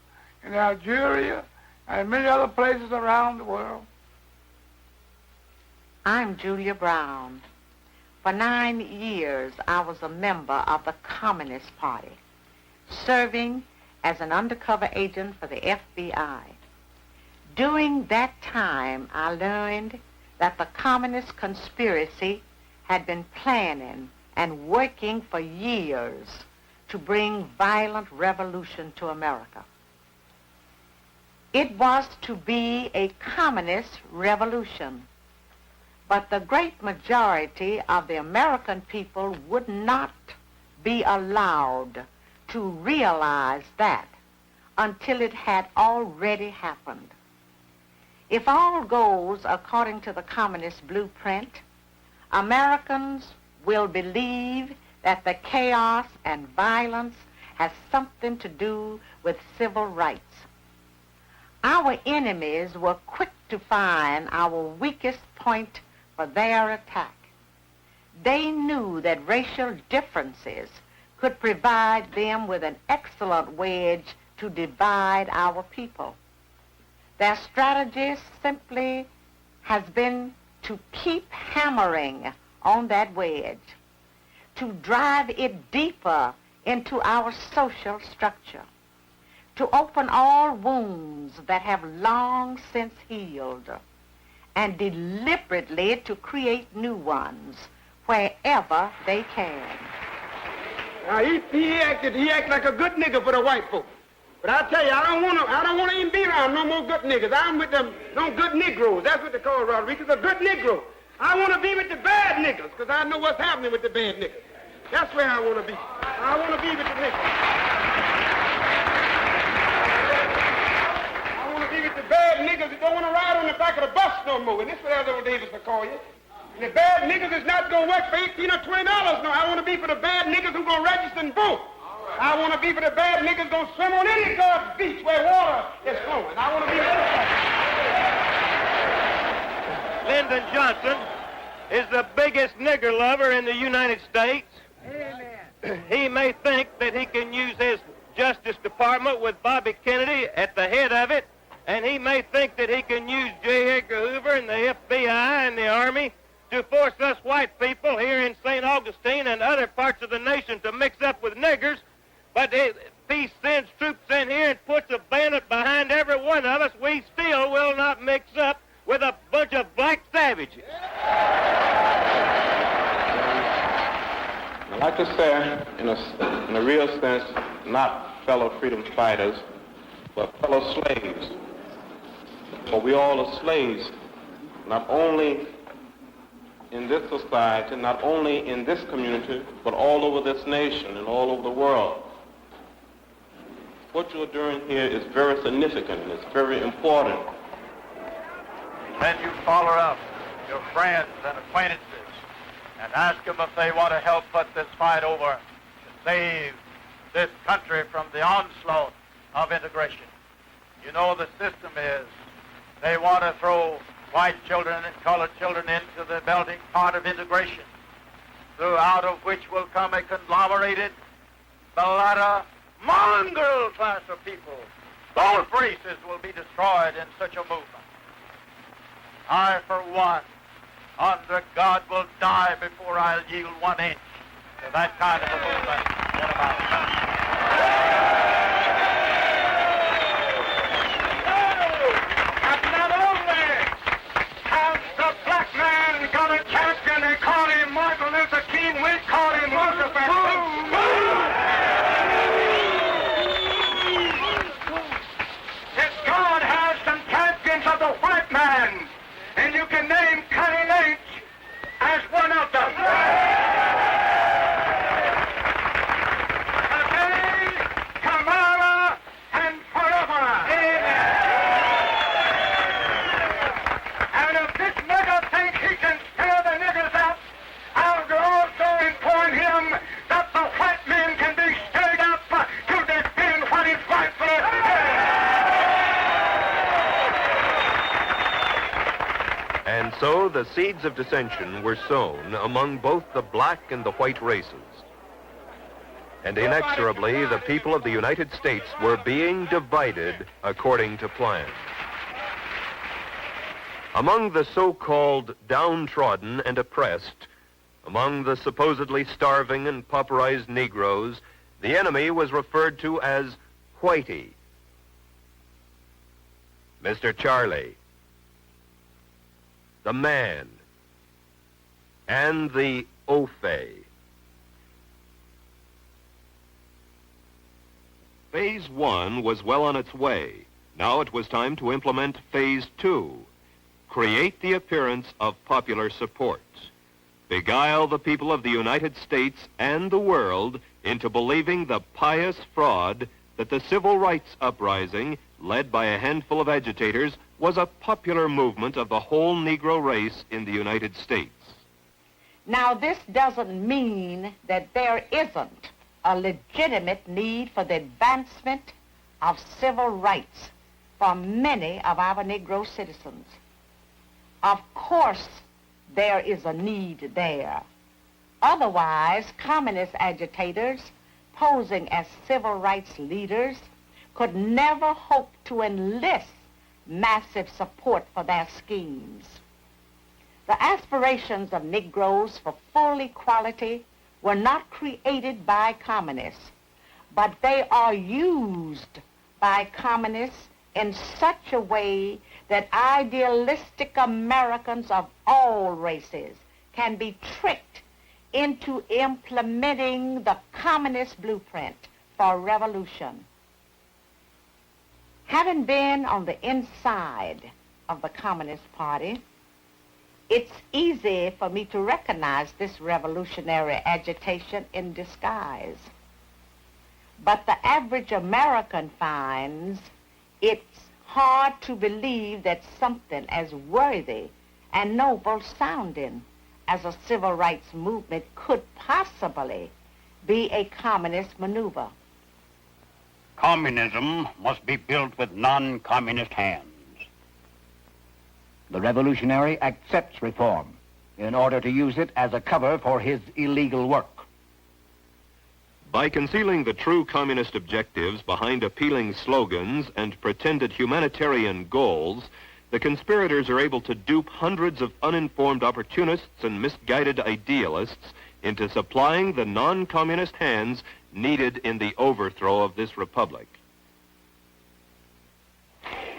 in Algeria, and many other places around the world. I'm Julia Brown. For 9 years, I was a member of the Communist Party, serving as an undercover agent for the FBI. During that time, I learned that the communist conspiracy had been planning and working for years to bring violent revolution to America. It was to be a communist revolution, but the great majority of the American people would not be allowed to realize that until it had already happened. If all goes according to the communist blueprint, Americans will believe that the chaos and violence has something to do with civil rights. Our enemies were quick to find our weakest point for their attack. They knew that racial differences could provide them with an excellent wedge to divide our people. Their strategy simply has been to keep hammering on that wedge, to drive it deeper into our social structure, to open all wounds that have long since healed, and deliberately to create new ones wherever they can. Now, he acted like a good nigga for the white folks. But I tell you, I don't want to even be around no more good niggas. I'm with them good Negroes. That's what they call Rodriguez, a good Negro. I want to be with the bad niggas, because I know what's happening with the bad niggas. That's where I want to be. I want to be with the niggas. I want to be with the bad niggas that don't want to ride on the back of the bus no more. And this is what Elder Davis will call you. And the bad niggas is not going to work for $18 or $20 no. I want to be for the bad niggas who going to register and vote. I want to be for the bad niggas going to swim on any God's beach where water is flowing. I want to be for that. Lyndon Johnson is the biggest nigger lover in the United States. Amen. He may think that he can use his Justice Department with Bobby Kennedy at the head of it, and he may think that he can use J. Edgar Hoover and the FBI and the Army to force us white people here in St. Augustine and other parts of the nation to mix up with niggers. But if he sends troops in here and puts a bayonet behind every one of us, we still will not mix up with a bunch of black savages. I'd like to say, in a real sense, not fellow freedom fighters, but fellow slaves. For we all are slaves, not only in this society, not only in this community, but all over this nation and all over the world. What you're doing here is very significant and it's very important. Then you follow up your friends and acquaintances and ask them if they want to help put this fight over to save this country from the onslaught of integration. You know the system is they want to throw white children and colored children into the melting pot of integration, out of which will come a conglomerated, mulatto, mongrel class of people. Both races will be destroyed in such a movement. I, for one, under God, will die before I'll yield 1 inch to that kind of a movement in America. But not only has the black man got a champion, they call him Martin Luther King, we call him Roosevelt. God has some champions of the white man, and you can name Connie Lynch as one of them. Today, tomorrow, and forever. And if this nigger thinks he can stir the niggers up, I'll also inform him that the white man can be stirred up to defend what is rightfully theirs. And so the seeds of dissension were sown among both the black and the white races. And inexorably, the people of the United States were being divided according to plan. Among the so-called downtrodden and oppressed, among the supposedly starving and pauperized Negroes, the enemy was referred to as Whitey, Mr. Charlie, the Man, and the Ofe. Phase 1 was well on its way. Now it was time to implement Phase 2. Create the appearance of popular support. Beguile the people of the United States and the world into believing the pious fraud that the civil rights uprising, led by a handful of agitators, was a popular movement of the whole Negro race in the United States. Now, this doesn't mean that there isn't a legitimate need for the advancement of civil rights for many of our Negro citizens. Of course, there is a need there. Otherwise, communist agitators posing as civil rights leaders could never hope to enlist massive support for their schemes. The aspirations of Negroes for full equality were not created by communists, but they are used by communists in such a way that idealistic Americans of all races can be tricked into implementing the communist blueprint for revolution. Having been on the inside of the Communist Party, it's easy for me to recognize this revolutionary agitation in disguise. But the average American finds it's hard to believe that something as worthy and noble sounding as a civil rights movement could possibly be a communist maneuver. Communism must be built with non-communist hands. The revolutionary accepts reform in order to use it as a cover for his illegal work. By concealing the true communist objectives behind appealing slogans and pretended humanitarian goals, the conspirators are able to dupe hundreds of uninformed opportunists and misguided idealists into supplying the non-communist hands needed in the overthrow of this republic.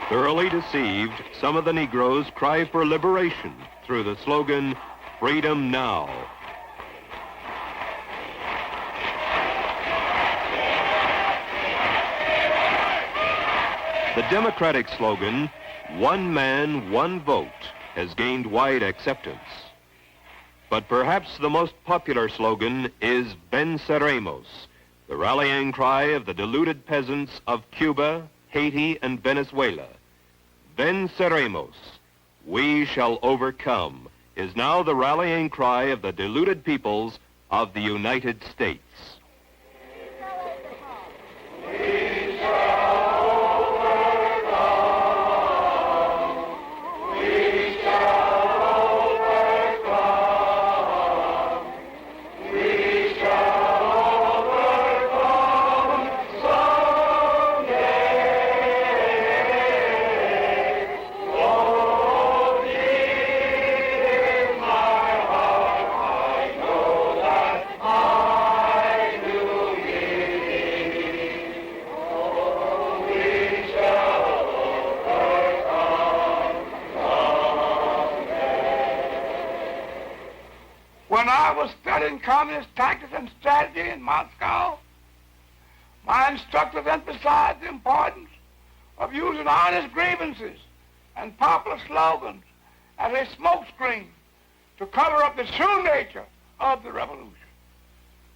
Thoroughly deceived, some of the Negroes cry for liberation through the slogan, "Freedom Now." The Democratic slogan, "One man, one vote," has gained wide acceptance. But perhaps the most popular slogan is "Venceremos," the rallying cry of the deluded peasants of Cuba, Haiti, and Venezuela. "Venceremos," we shall overcome, is now the rallying cry of the deluded peoples of the United States. When I was studying communist tactics and strategy in Moscow, my instructors emphasized the importance of using honest grievances and popular slogans as a smokescreen to cover up the true nature of the revolution.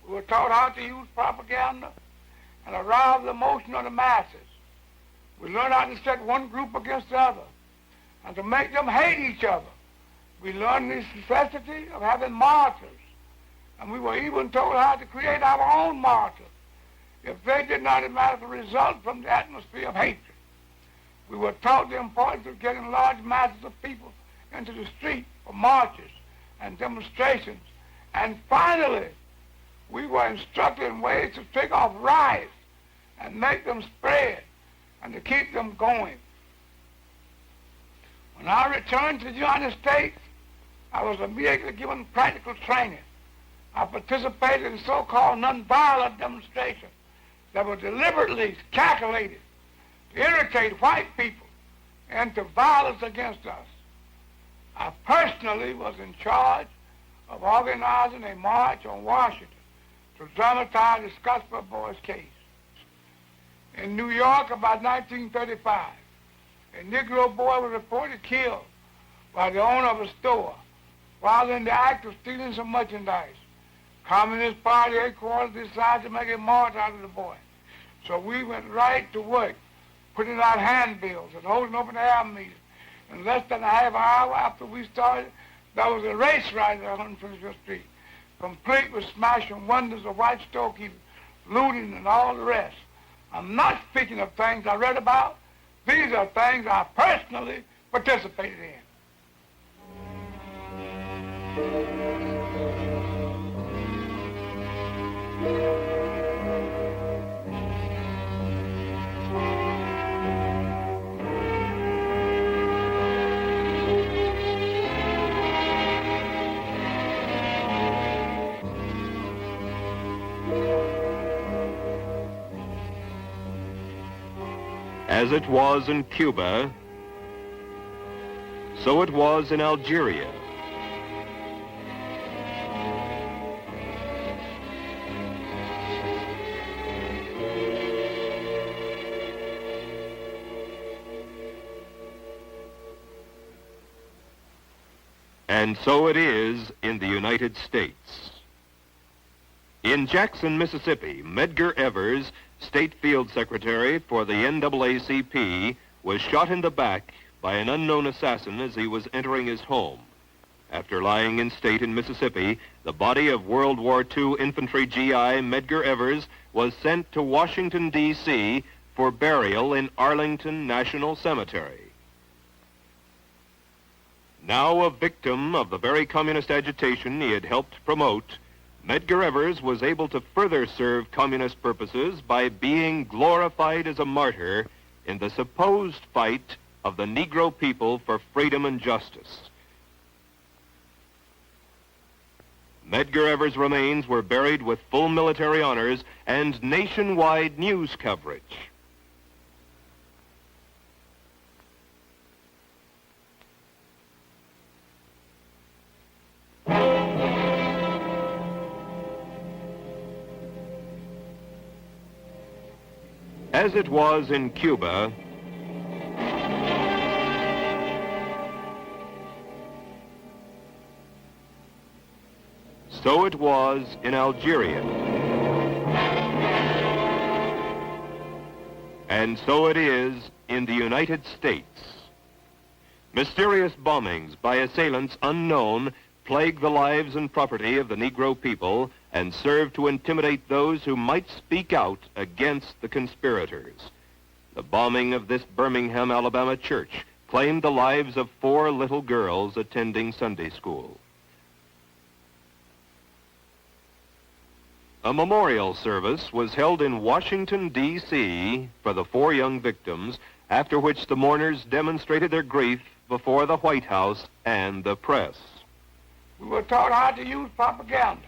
We were taught how to use propaganda and arouse the emotion of the masses. We learned how to set one group against the other and to make them hate each other. We learned the necessity of having martyrs, and we were even told how to create our own martyrs if they did not automatically result from the atmosphere of hatred. We were taught the importance of getting large masses of people into the street for marches and demonstrations. And finally, we were instructed in ways to take off riots and make them spread and to keep them going. When I returned to the United States, I was immediately given practical training. I participated in so-called nonviolent demonstrations that were deliberately calculated to irritate white people into violence against us. I personally was in charge of organizing a march on Washington to dramatize the Scottsboro Boys case. In New York, about 1935, a Negro boy was reported killed by the owner of a store while in the act of stealing some merchandise. Communist Party headquarters decided to make a march out of the boy. So we went right to work, putting out handbills and holding open air meetings. In less than a half hour after we started, there was a race riot on 125th Street, complete with smashing windows of white storekeepers, looting, and all the rest. I'm not speaking of things I read about. These are things I personally participated in. As it was in Cuba, so it was in Algeria. And so it is in the United States. In Jackson, Mississippi, Medgar Evers, State Field Secretary for the NAACP, was shot in the back by an unknown assassin as he was entering his home. After lying in state in Mississippi, the body of World War II infantry GI Medgar Evers was sent to Washington, D.C. for burial in Arlington National Cemetery. Now a victim of the very communist agitation he had helped promote, Medgar Evers was able to further serve communist purposes by being glorified as a martyr in the supposed fight of the Negro people for freedom and justice. Medgar Evers' remains were buried with full military honors and nationwide news coverage. As it was in Cuba, so it was in Algeria. And so it is in the United States. Mysterious bombings by assailants unknown plague the lives and property of the Negro people and serve to intimidate those who might speak out against the conspirators. The bombing of this Birmingham, Alabama church claimed the lives of 4 little girls attending Sunday school. A memorial service was held in Washington, D.C. for the 4 young victims, after which the mourners demonstrated their grief before the White House and the press. We were taught how to use propaganda,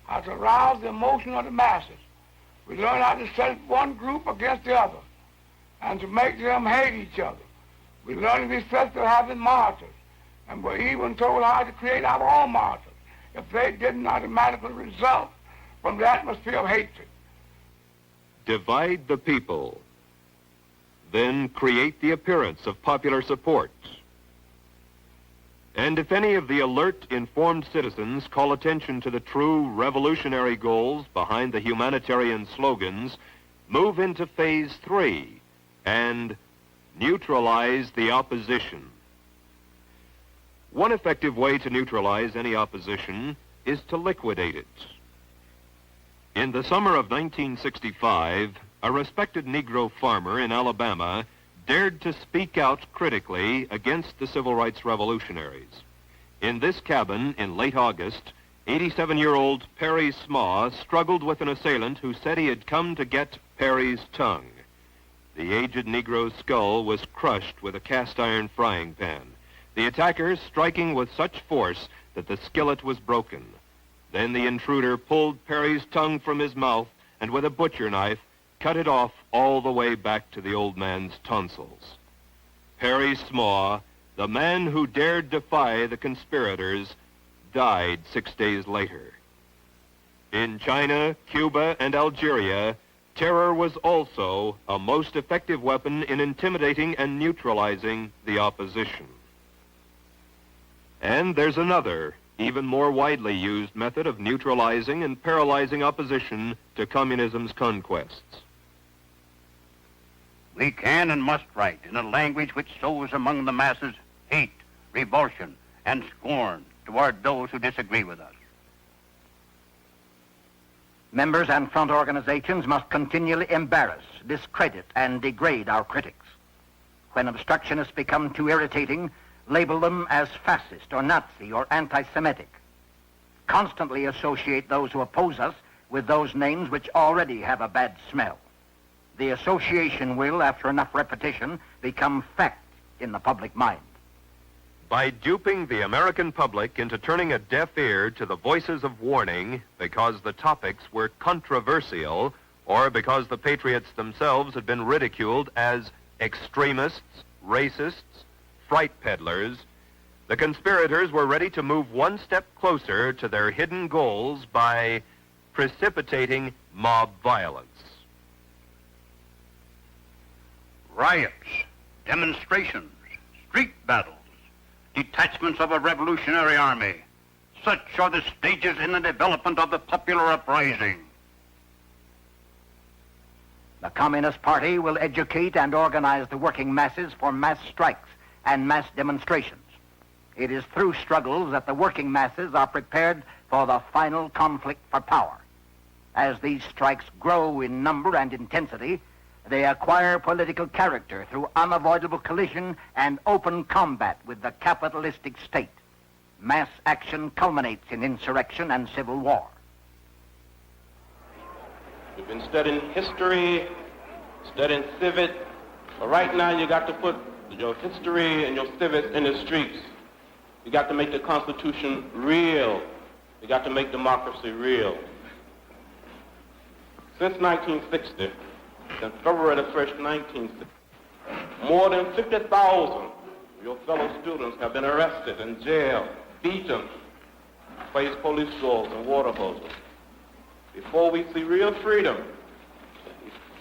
how to arouse the emotion of the masses. We learned how to set one group against the other and to make them hate each other. We learned to be sensitive to having martyrs, and were even told how to create our own martyrs if they didn't automatically result from the atmosphere of hatred. Divide the people, then create the appearance of popular support. And if any of the alert, informed citizens call attention to the true revolutionary goals behind the humanitarian slogans, move into phase 3 and neutralize the opposition. One effective way to neutralize any opposition is to liquidate it. In the summer of 1965, a respected Negro farmer in Alabama dared to speak out critically against the civil rights revolutionaries. In this cabin in late August, 87-year-old Perry Smaw struggled with an assailant who said he had come to get Perry's tongue. The aged Negro's skull was crushed with a cast-iron frying pan, the attackers striking with such force that the skillet was broken. Then the intruder pulled Perry's tongue from his mouth and with a butcher knife cut it off all the way back to the old man's tonsils. Perry Smaw, the man who dared defy the conspirators, died 6 days later. In China, Cuba, and Algeria, terror was also a most effective weapon in intimidating and neutralizing the opposition. And there's another, even more widely used method of neutralizing and paralyzing opposition to communism's conquests. We can and must write in a language which sows among the masses hate, revulsion, and scorn toward those who disagree with us. Members and front organizations must continually embarrass, discredit, and degrade our critics. When obstructionists become too irritating, label them as fascist or Nazi or anti-Semitic. Constantly associate those who oppose us with those names which already have a bad smell. The association will, after enough repetition, become fact in the public mind. By duping the American public into turning a deaf ear to the voices of warning because the topics were controversial or because the patriots themselves had been ridiculed as extremists, racists, fright peddlers, the conspirators were ready to move one step closer to their hidden goals by precipitating mob violence. Riots, demonstrations, street battles, detachments of a revolutionary army. Such are the stages in the development of the popular uprising. The Communist Party will educate and organize the working masses for mass strikes and mass demonstrations. It is through struggles that the working masses are prepared for the final conflict for power. As these strikes grow in number and intensity, they acquire political character through unavoidable collision and open combat with the capitalistic state. Mass action culminates in insurrection and civil war. We've been studying history, studying civics, but right now you got to put your history and your civics in the streets. You got to make the Constitution real. You got to make democracy real. Since 1960, since February the 1st, 1960, more than 50,000 of your fellow students have been arrested and jailed, beaten, faced police doors and water hoses. Before we see real freedom,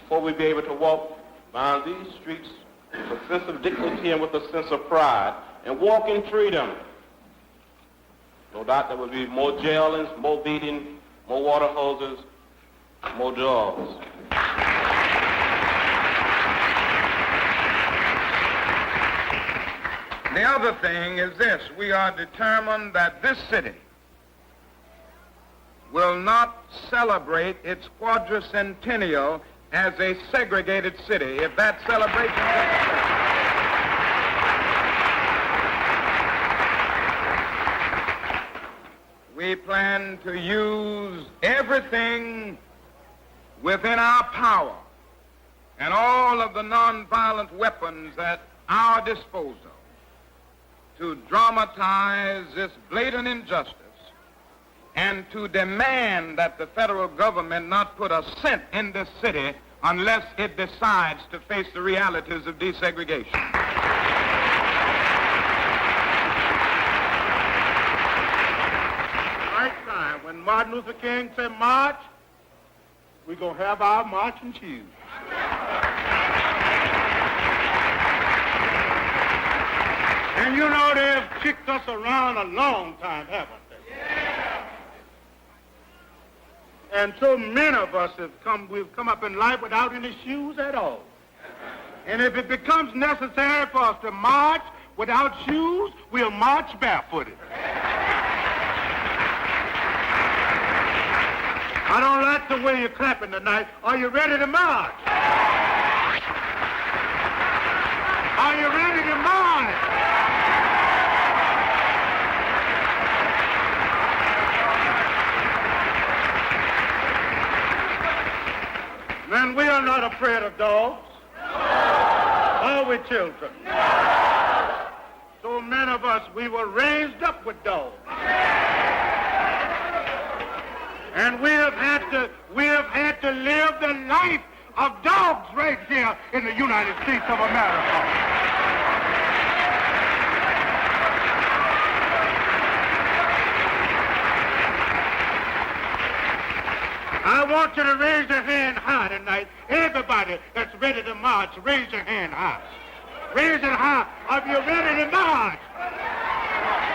before we be able to walk down these streets with a sense of dignity and with a sense of pride, and walk in freedom, no doubt there will be more jailings, more beating, more water hoses, more drugs. The other thing is this: we are determined that this city will not celebrate its quadricentennial as a segregated city. If that celebration takes place, we plan to use everything within our power and all of the nonviolent weapons at our disposal to dramatize this blatant injustice and to demand that the federal government not put a cent in this city unless it decides to face the realities of desegregation. Right time, when Martin Luther King said march, we're going to have our marching shoes. And you know they've kicked us around a long time, haven't they? Yeah. And so many of us we've come up in life without any shoes at all. And if it becomes necessary for us to march without shoes, we'll march barefooted. I don't like the way you're clapping tonight. Are you ready to march? Are you ready to march? Man, we are not afraid of dogs. Are we, children? So many of us, we were raised up with dogs. And we have had to live the life of dogs right here in the United States of America. I want you to raise your hand high tonight. Everybody that's ready to march, raise your hand high. Raise it high. Are you ready to march?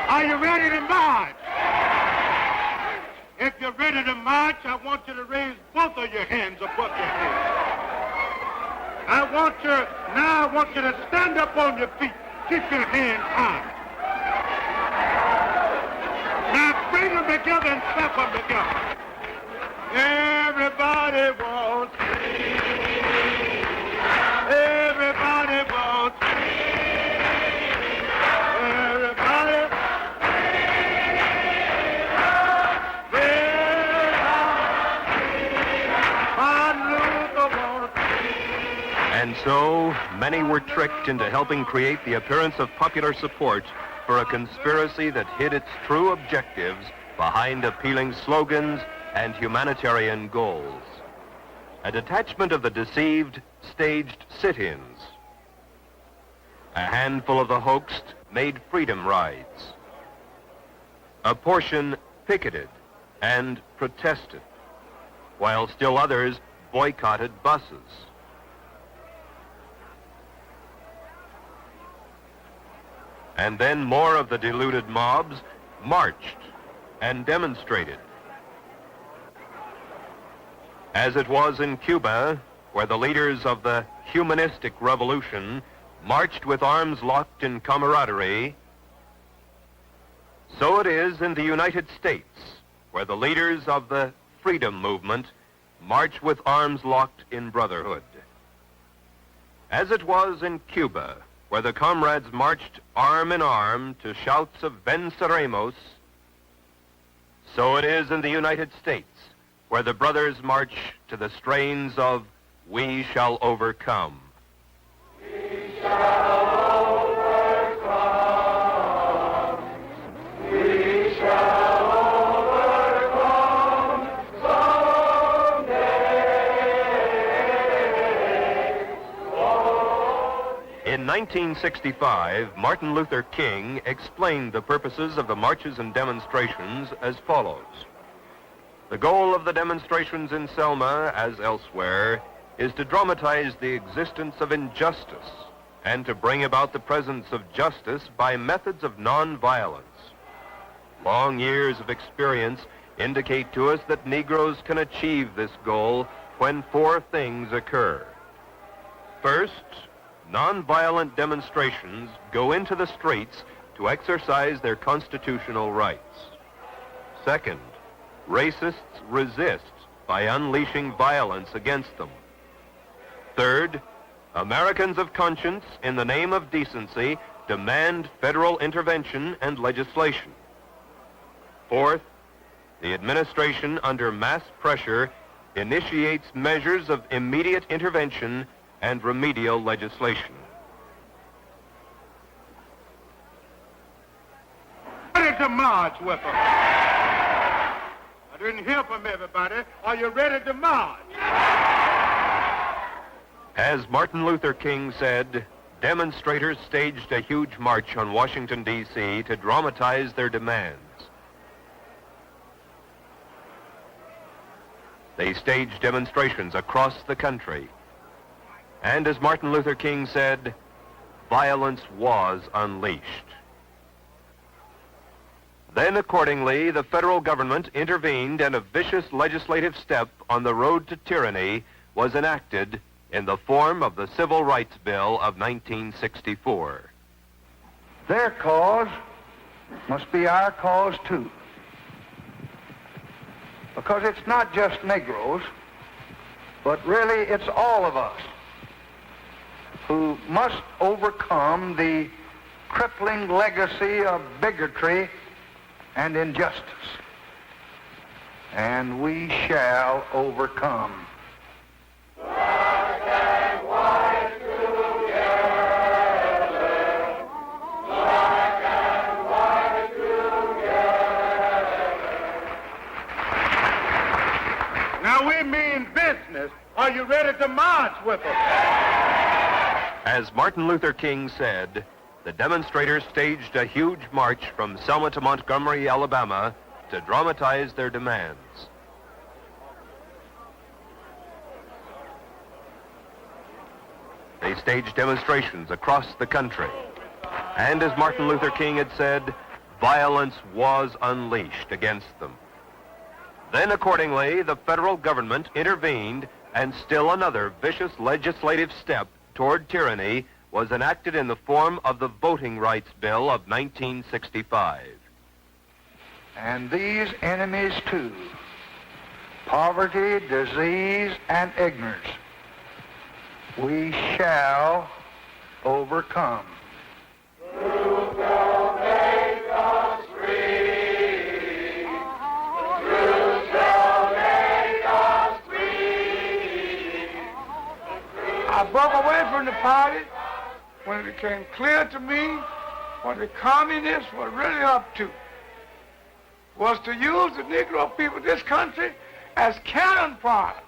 Are you ready to march? If you're ready to march, I want you to raise both of your hands above your head. I want you to stand up on your feet. Keep your hands high. Now bring them together and clap them together. Everybody wants freedom. Everybody wants freedom. Everybody. And so, many were tricked into helping create the appearance of popular support for a conspiracy that hid its true objectives behind appealing slogans and humanitarian goals. A detachment of the deceived staged sit-ins, A handful of the hoaxed made freedom rides. A portion picketed and protested, while still others boycotted buses. And then more of the deluded mobs marched and demonstrated. As it was in Cuba, where the leaders of the humanistic revolution marched with arms locked in camaraderie, so it is in the United States, where the leaders of the freedom movement march with arms locked in brotherhood. As it was in Cuba, where the comrades marched arm in arm to shouts of Venceremos, so it is in the United States, where the brothers march to the strains of We Shall Overcome. We shall overcome. We shall overcome someday. In 1965, Martin Luther King explained the purposes of the marches and demonstrations as follows. The goal of the demonstrations in Selma, as elsewhere, is to dramatize the existence of injustice and to bring about the presence of justice by methods of nonviolence. Long years of experience indicate to us that Negroes can achieve this goal when four things occur. First, nonviolent demonstrations go into the streets to exercise their constitutional rights. Second, racists resist by unleashing violence against them. Third, Americans of conscience, in the name of decency, demand federal intervention and legislation. Fourth, the administration, under mass pressure, initiates measures of immediate intervention and remedial legislation. Ready to march with them. I didn't hear from everybody. Are you ready to march? As Martin Luther King said, demonstrators staged a huge march on Washington, D.C. to dramatize their demands. They staged demonstrations across the country. And as Martin Luther King said, violence was unleashed. Then, accordingly, the federal government intervened and a vicious legislative step on the road to tyranny was enacted in the form of the Civil Rights Bill of 1964. Their cause must be our cause, too. Because it's not just Negroes, but really it's all of us who must overcome the crippling legacy of bigotry and injustice. And we shall overcome. Black and white together. Black and white together. Now we mean business. Are you ready to march with us? As Martin Luther King said, the demonstrators staged a huge march from Selma to Montgomery, Alabama, to dramatize their demands. They staged demonstrations across the country. And as Martin Luther King had said, violence was unleashed against them. Then, accordingly, the federal government intervened, and still another vicious legislative step toward tyranny was enacted in the form of the Voting Rights Bill of 1965. And these enemies, too, poverty, disease, and ignorance, we shall overcome. Truth shall make us free. Truth shall make us free. I broke away from the party when it became clear to me what the communists were really up to was to use the Negro people of this country as cannon fodder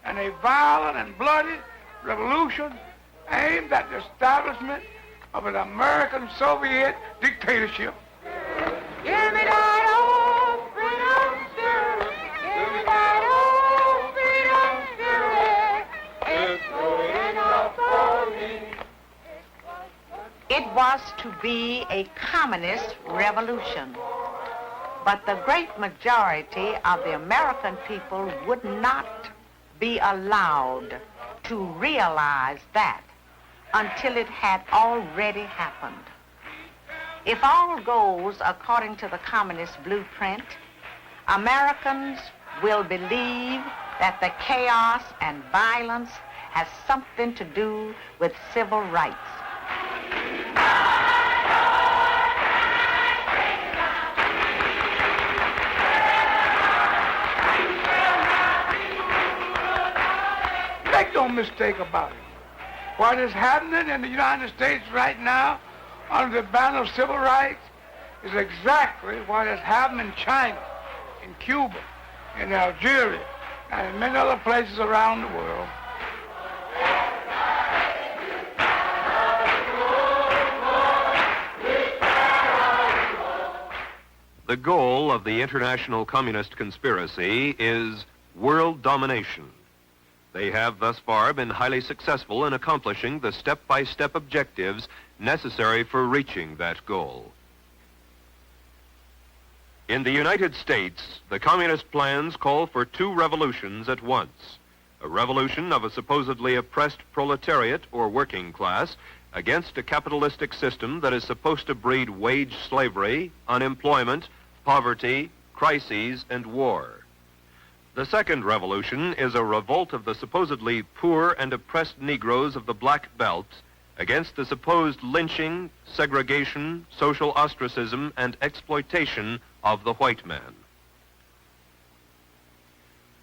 in a violent and bloody revolution aimed at the establishment of an American Soviet dictatorship. Give me that old freedom spirit. Give me that old freedom spirit. It's good enough for me. It was to be a communist revolution. But the great majority of the American people would not be allowed to realize that until it had already happened. If all goes according to the communist blueprint, Americans will believe that the chaos and violence has something to do with civil rights. Make no mistake about it. What is happening in the United States right now under the banner of civil rights is exactly what has happened in China, in Cuba, in Algeria, and in many other places around the world. The goal of the international communist conspiracy is world domination. They have thus far been highly successful in accomplishing the step-by-step objectives necessary for reaching that goal. In the United States, the communist plans call for two revolutions at once. A revolution of a supposedly oppressed proletariat or working class against a capitalistic system that is supposed to breed wage slavery, unemployment, poverty, crises, and war. The second revolution is a revolt of the supposedly poor and oppressed Negroes of the Black Belt against the supposed lynching, segregation, social ostracism, and exploitation of the white man.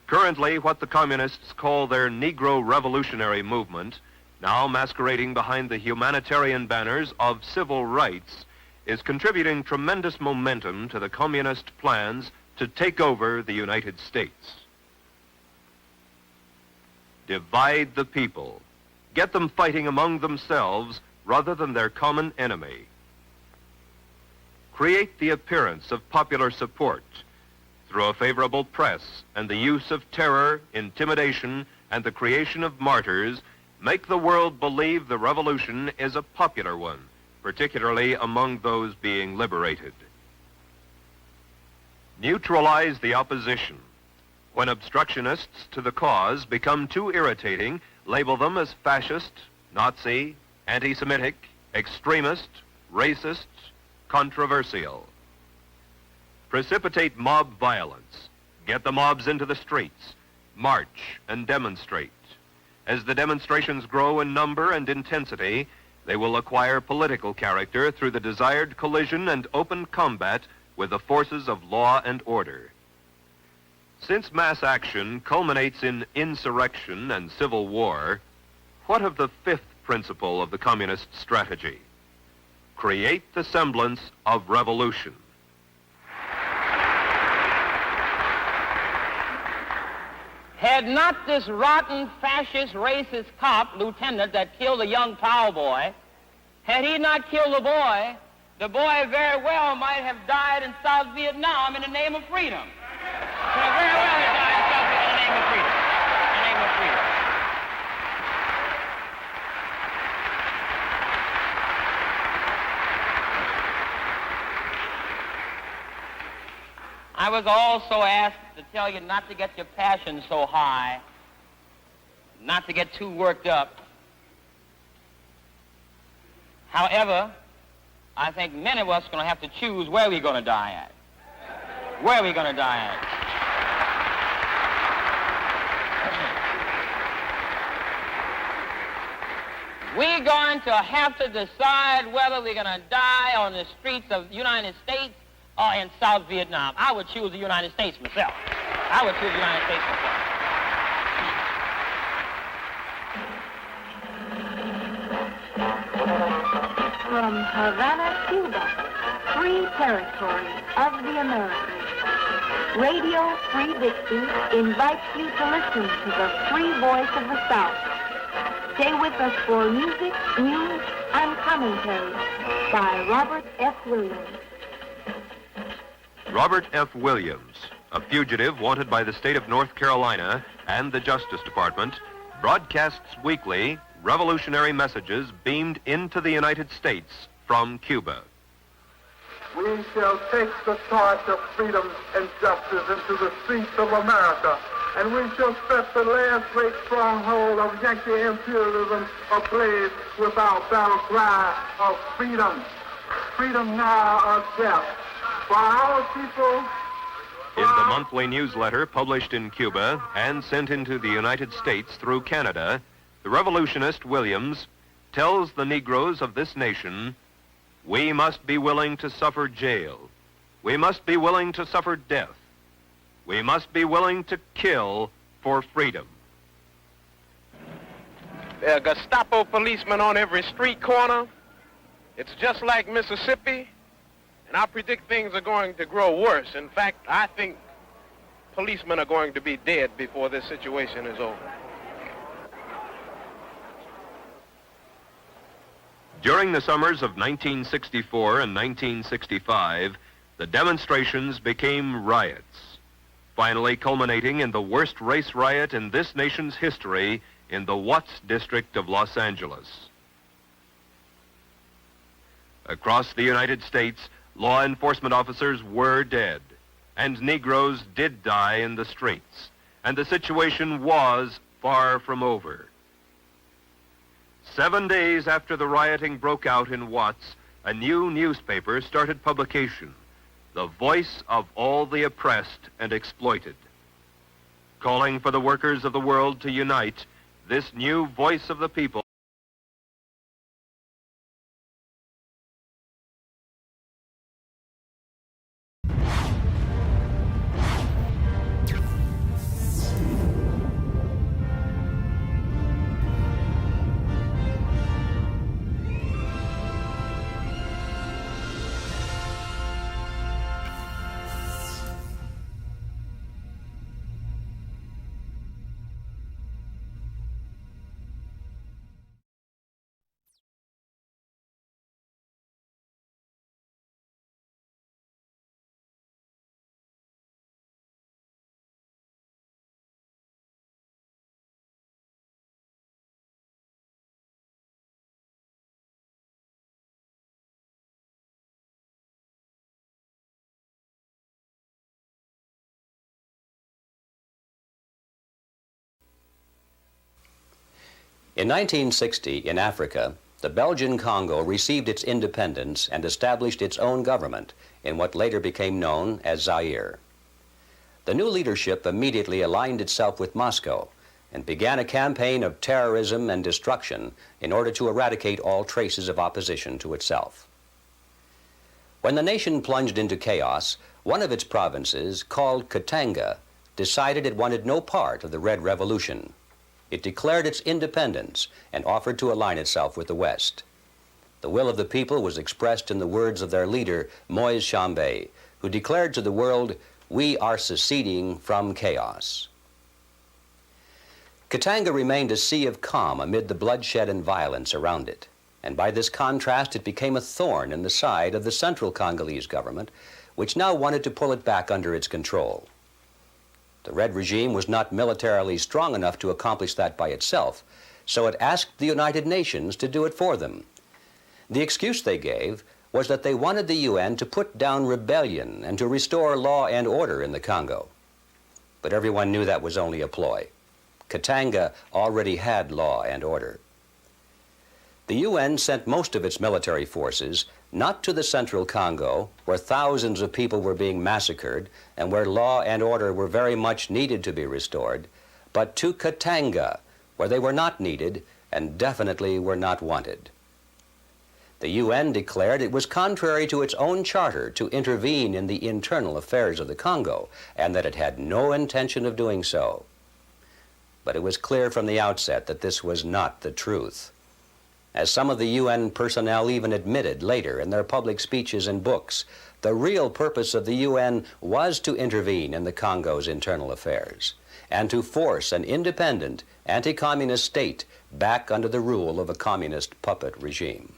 Currently, what the communists call their Negro Revolutionary Movement, now masquerading behind the humanitarian banners of civil rights, is contributing tremendous momentum to the communist plans to take over the United States. Divide the people. Get them fighting among themselves rather than their common enemy. Create the appearance of popular support through a favorable press and the use of terror, intimidation, and the creation of martyrs. Make the world believe the revolution is a popular one, particularly among those being liberated. Neutralize the opposition. When obstructionists to the cause become too irritating, label them as fascist, Nazi, anti-Semitic, extremist, racist, controversial. Precipitate mob violence. Get the mobs into the streets. March and demonstrate. As the demonstrations grow in number and intensity, they will acquire political character through the desired collision and open combat with the forces of law and order. Since mass action culminates in insurrection and civil war, what of the fifth principle of the communist strategy? Create the semblance of revolution. Had not this rotten, fascist, racist cop, lieutenant, that killed the young cowboy, had he not killed the boy very well might have died in South Vietnam in the name of freedom. Could have very well have died in South Vietnam in the name of freedom. In the name of freedom. I was also asked to tell you not to get your passion so high, not to get too worked up. However, I think many of us are going to have to choose where we're going to die at. Where are we going to die at? We're going to have to decide whether we're going to die on the streets of the United States or in South Vietnam. I would choose the United States myself. I would choose the United States myself. From Havana, Cuba, free territory of the Americas, Radio Free Dixie invites you to listen to the free voice of the South. Stay with us for music, news, and commentary by Robert F. Williams. Robert F. Williams, a fugitive wanted by the state of North Carolina and the Justice Department, broadcasts weekly revolutionary messages beamed into the United States from Cuba. We shall take the torch of freedom and justice into the streets of America, and we shall set the last great stronghold of Yankee imperialism ablaze with our battle cry of freedom. Freedom now or death. For our people... In the monthly newsletter published in Cuba and sent into the United States through Canada, the revolutionist Williams tells the Negroes of this nation, we must be willing to suffer jail. We must be willing to suffer death. We must be willing to kill for freedom. There are Gestapo policemen on every street corner. It's just like Mississippi, and I predict things are going to grow worse. In fact, I think policemen are going to be dead before this situation is over. During the summers of 1964 and 1965, the demonstrations became riots, finally culminating in the worst race riot in this nation's history in the Watts district of Los Angeles. Across the United States, law enforcement officers were dead, and Negroes did die in the streets, and the situation was far from over. 7 days after the rioting broke out in Watts, a new newspaper started publication, the voice of all the oppressed and exploited. Calling for the workers of the world to unite, this new voice of the people In 1960, in Africa, the Belgian Congo received its independence and established its own government in what later became known as Zaire. The new leadership immediately aligned itself with Moscow and began a campaign of terrorism and destruction in order to eradicate all traces of opposition to itself. When the nation plunged into chaos, one of its provinces, called Katanga, decided it wanted no part of the Red Revolution. It declared its independence and offered to align itself with the West. The will of the people was expressed in the words of their leader, Moise Chambé, who declared to the world, "We are seceding from chaos." Katanga remained a sea of calm amid the bloodshed and violence around it, and by this contrast it became a thorn in the side of the central Congolese government, which now wanted to pull it back under its control. The Red regime was not militarily strong enough to accomplish that by itself, so it asked the United Nations to do it for them. The excuse they gave was that they wanted the UN to put down rebellion and to restore law and order in the Congo. But everyone knew that was only a ploy. Katanga already had law and order. The UN sent most of its military forces not to the central Congo, where thousands of people were being massacred and where law and order were very much needed to be restored, but to Katanga, where they were not needed and definitely were not wanted. The UN declared it was contrary to its own charter to intervene in the internal affairs of the Congo, and that it had no intention of doing so. But it was clear from the outset that this was not the truth. As some of the UN personnel even admitted later in their public speeches and books, the real purpose of the UN was to intervene in the Congo's internal affairs and to force an independent, anti-communist state back under the rule of a communist puppet regime.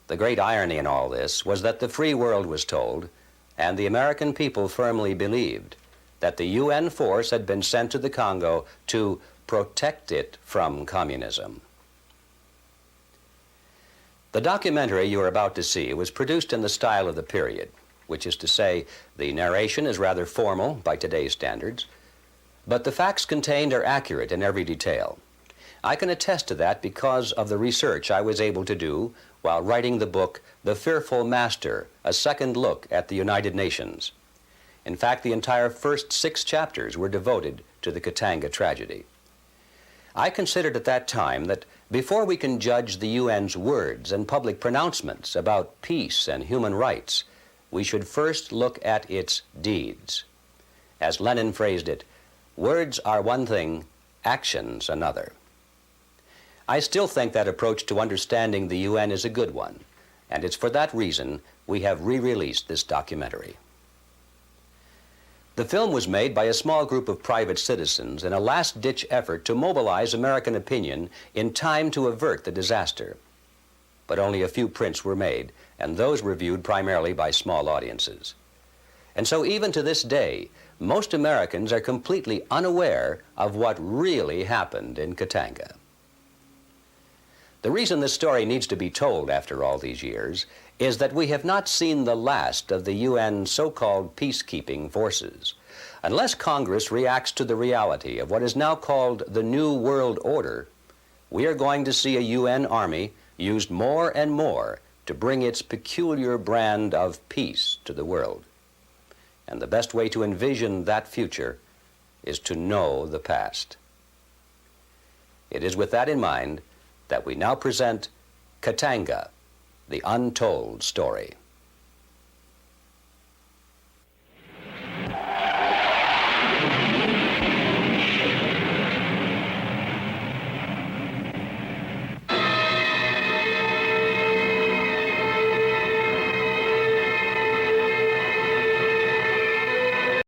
The great irony in all this was that the free world was told, and the American people firmly believed, that the UN force had been sent to the Congo to protect it from communism. The documentary you are about to see was produced in the style of the period, which is to say, the narration is rather formal by today's standards, but the facts contained are accurate in every detail. I can attest to that because of the research I was able to do while writing the book, The Fearful Master, A Second Look at the United Nations. In fact, the entire first 6 chapters were devoted to the Katanga tragedy. I considered at that time that before we can judge the UN's words and public pronouncements about peace and human rights, we should first look at its deeds. As Lenin phrased it, words are one thing, actions another. I still think that approach to understanding the UN is a good one, and it's for that reason we have re-released this documentary. The film was made by a small group of private citizens in a last-ditch effort to mobilize American opinion in time to avert the disaster. But only a few prints were made, and those were viewed primarily by small audiences. And so even to this day, most Americans are completely unaware of what really happened in Katanga. The reason this story needs to be told after all these years is that we have not seen the last of the UN's so-called peacekeeping forces. Unless Congress reacts to the reality of what is now called the New World Order, we are going to see a UN army used more and more to bring its peculiar brand of peace to the world. And the best way to envision that future is to know the past. It is with that in mind that we now present Katanga, the untold story.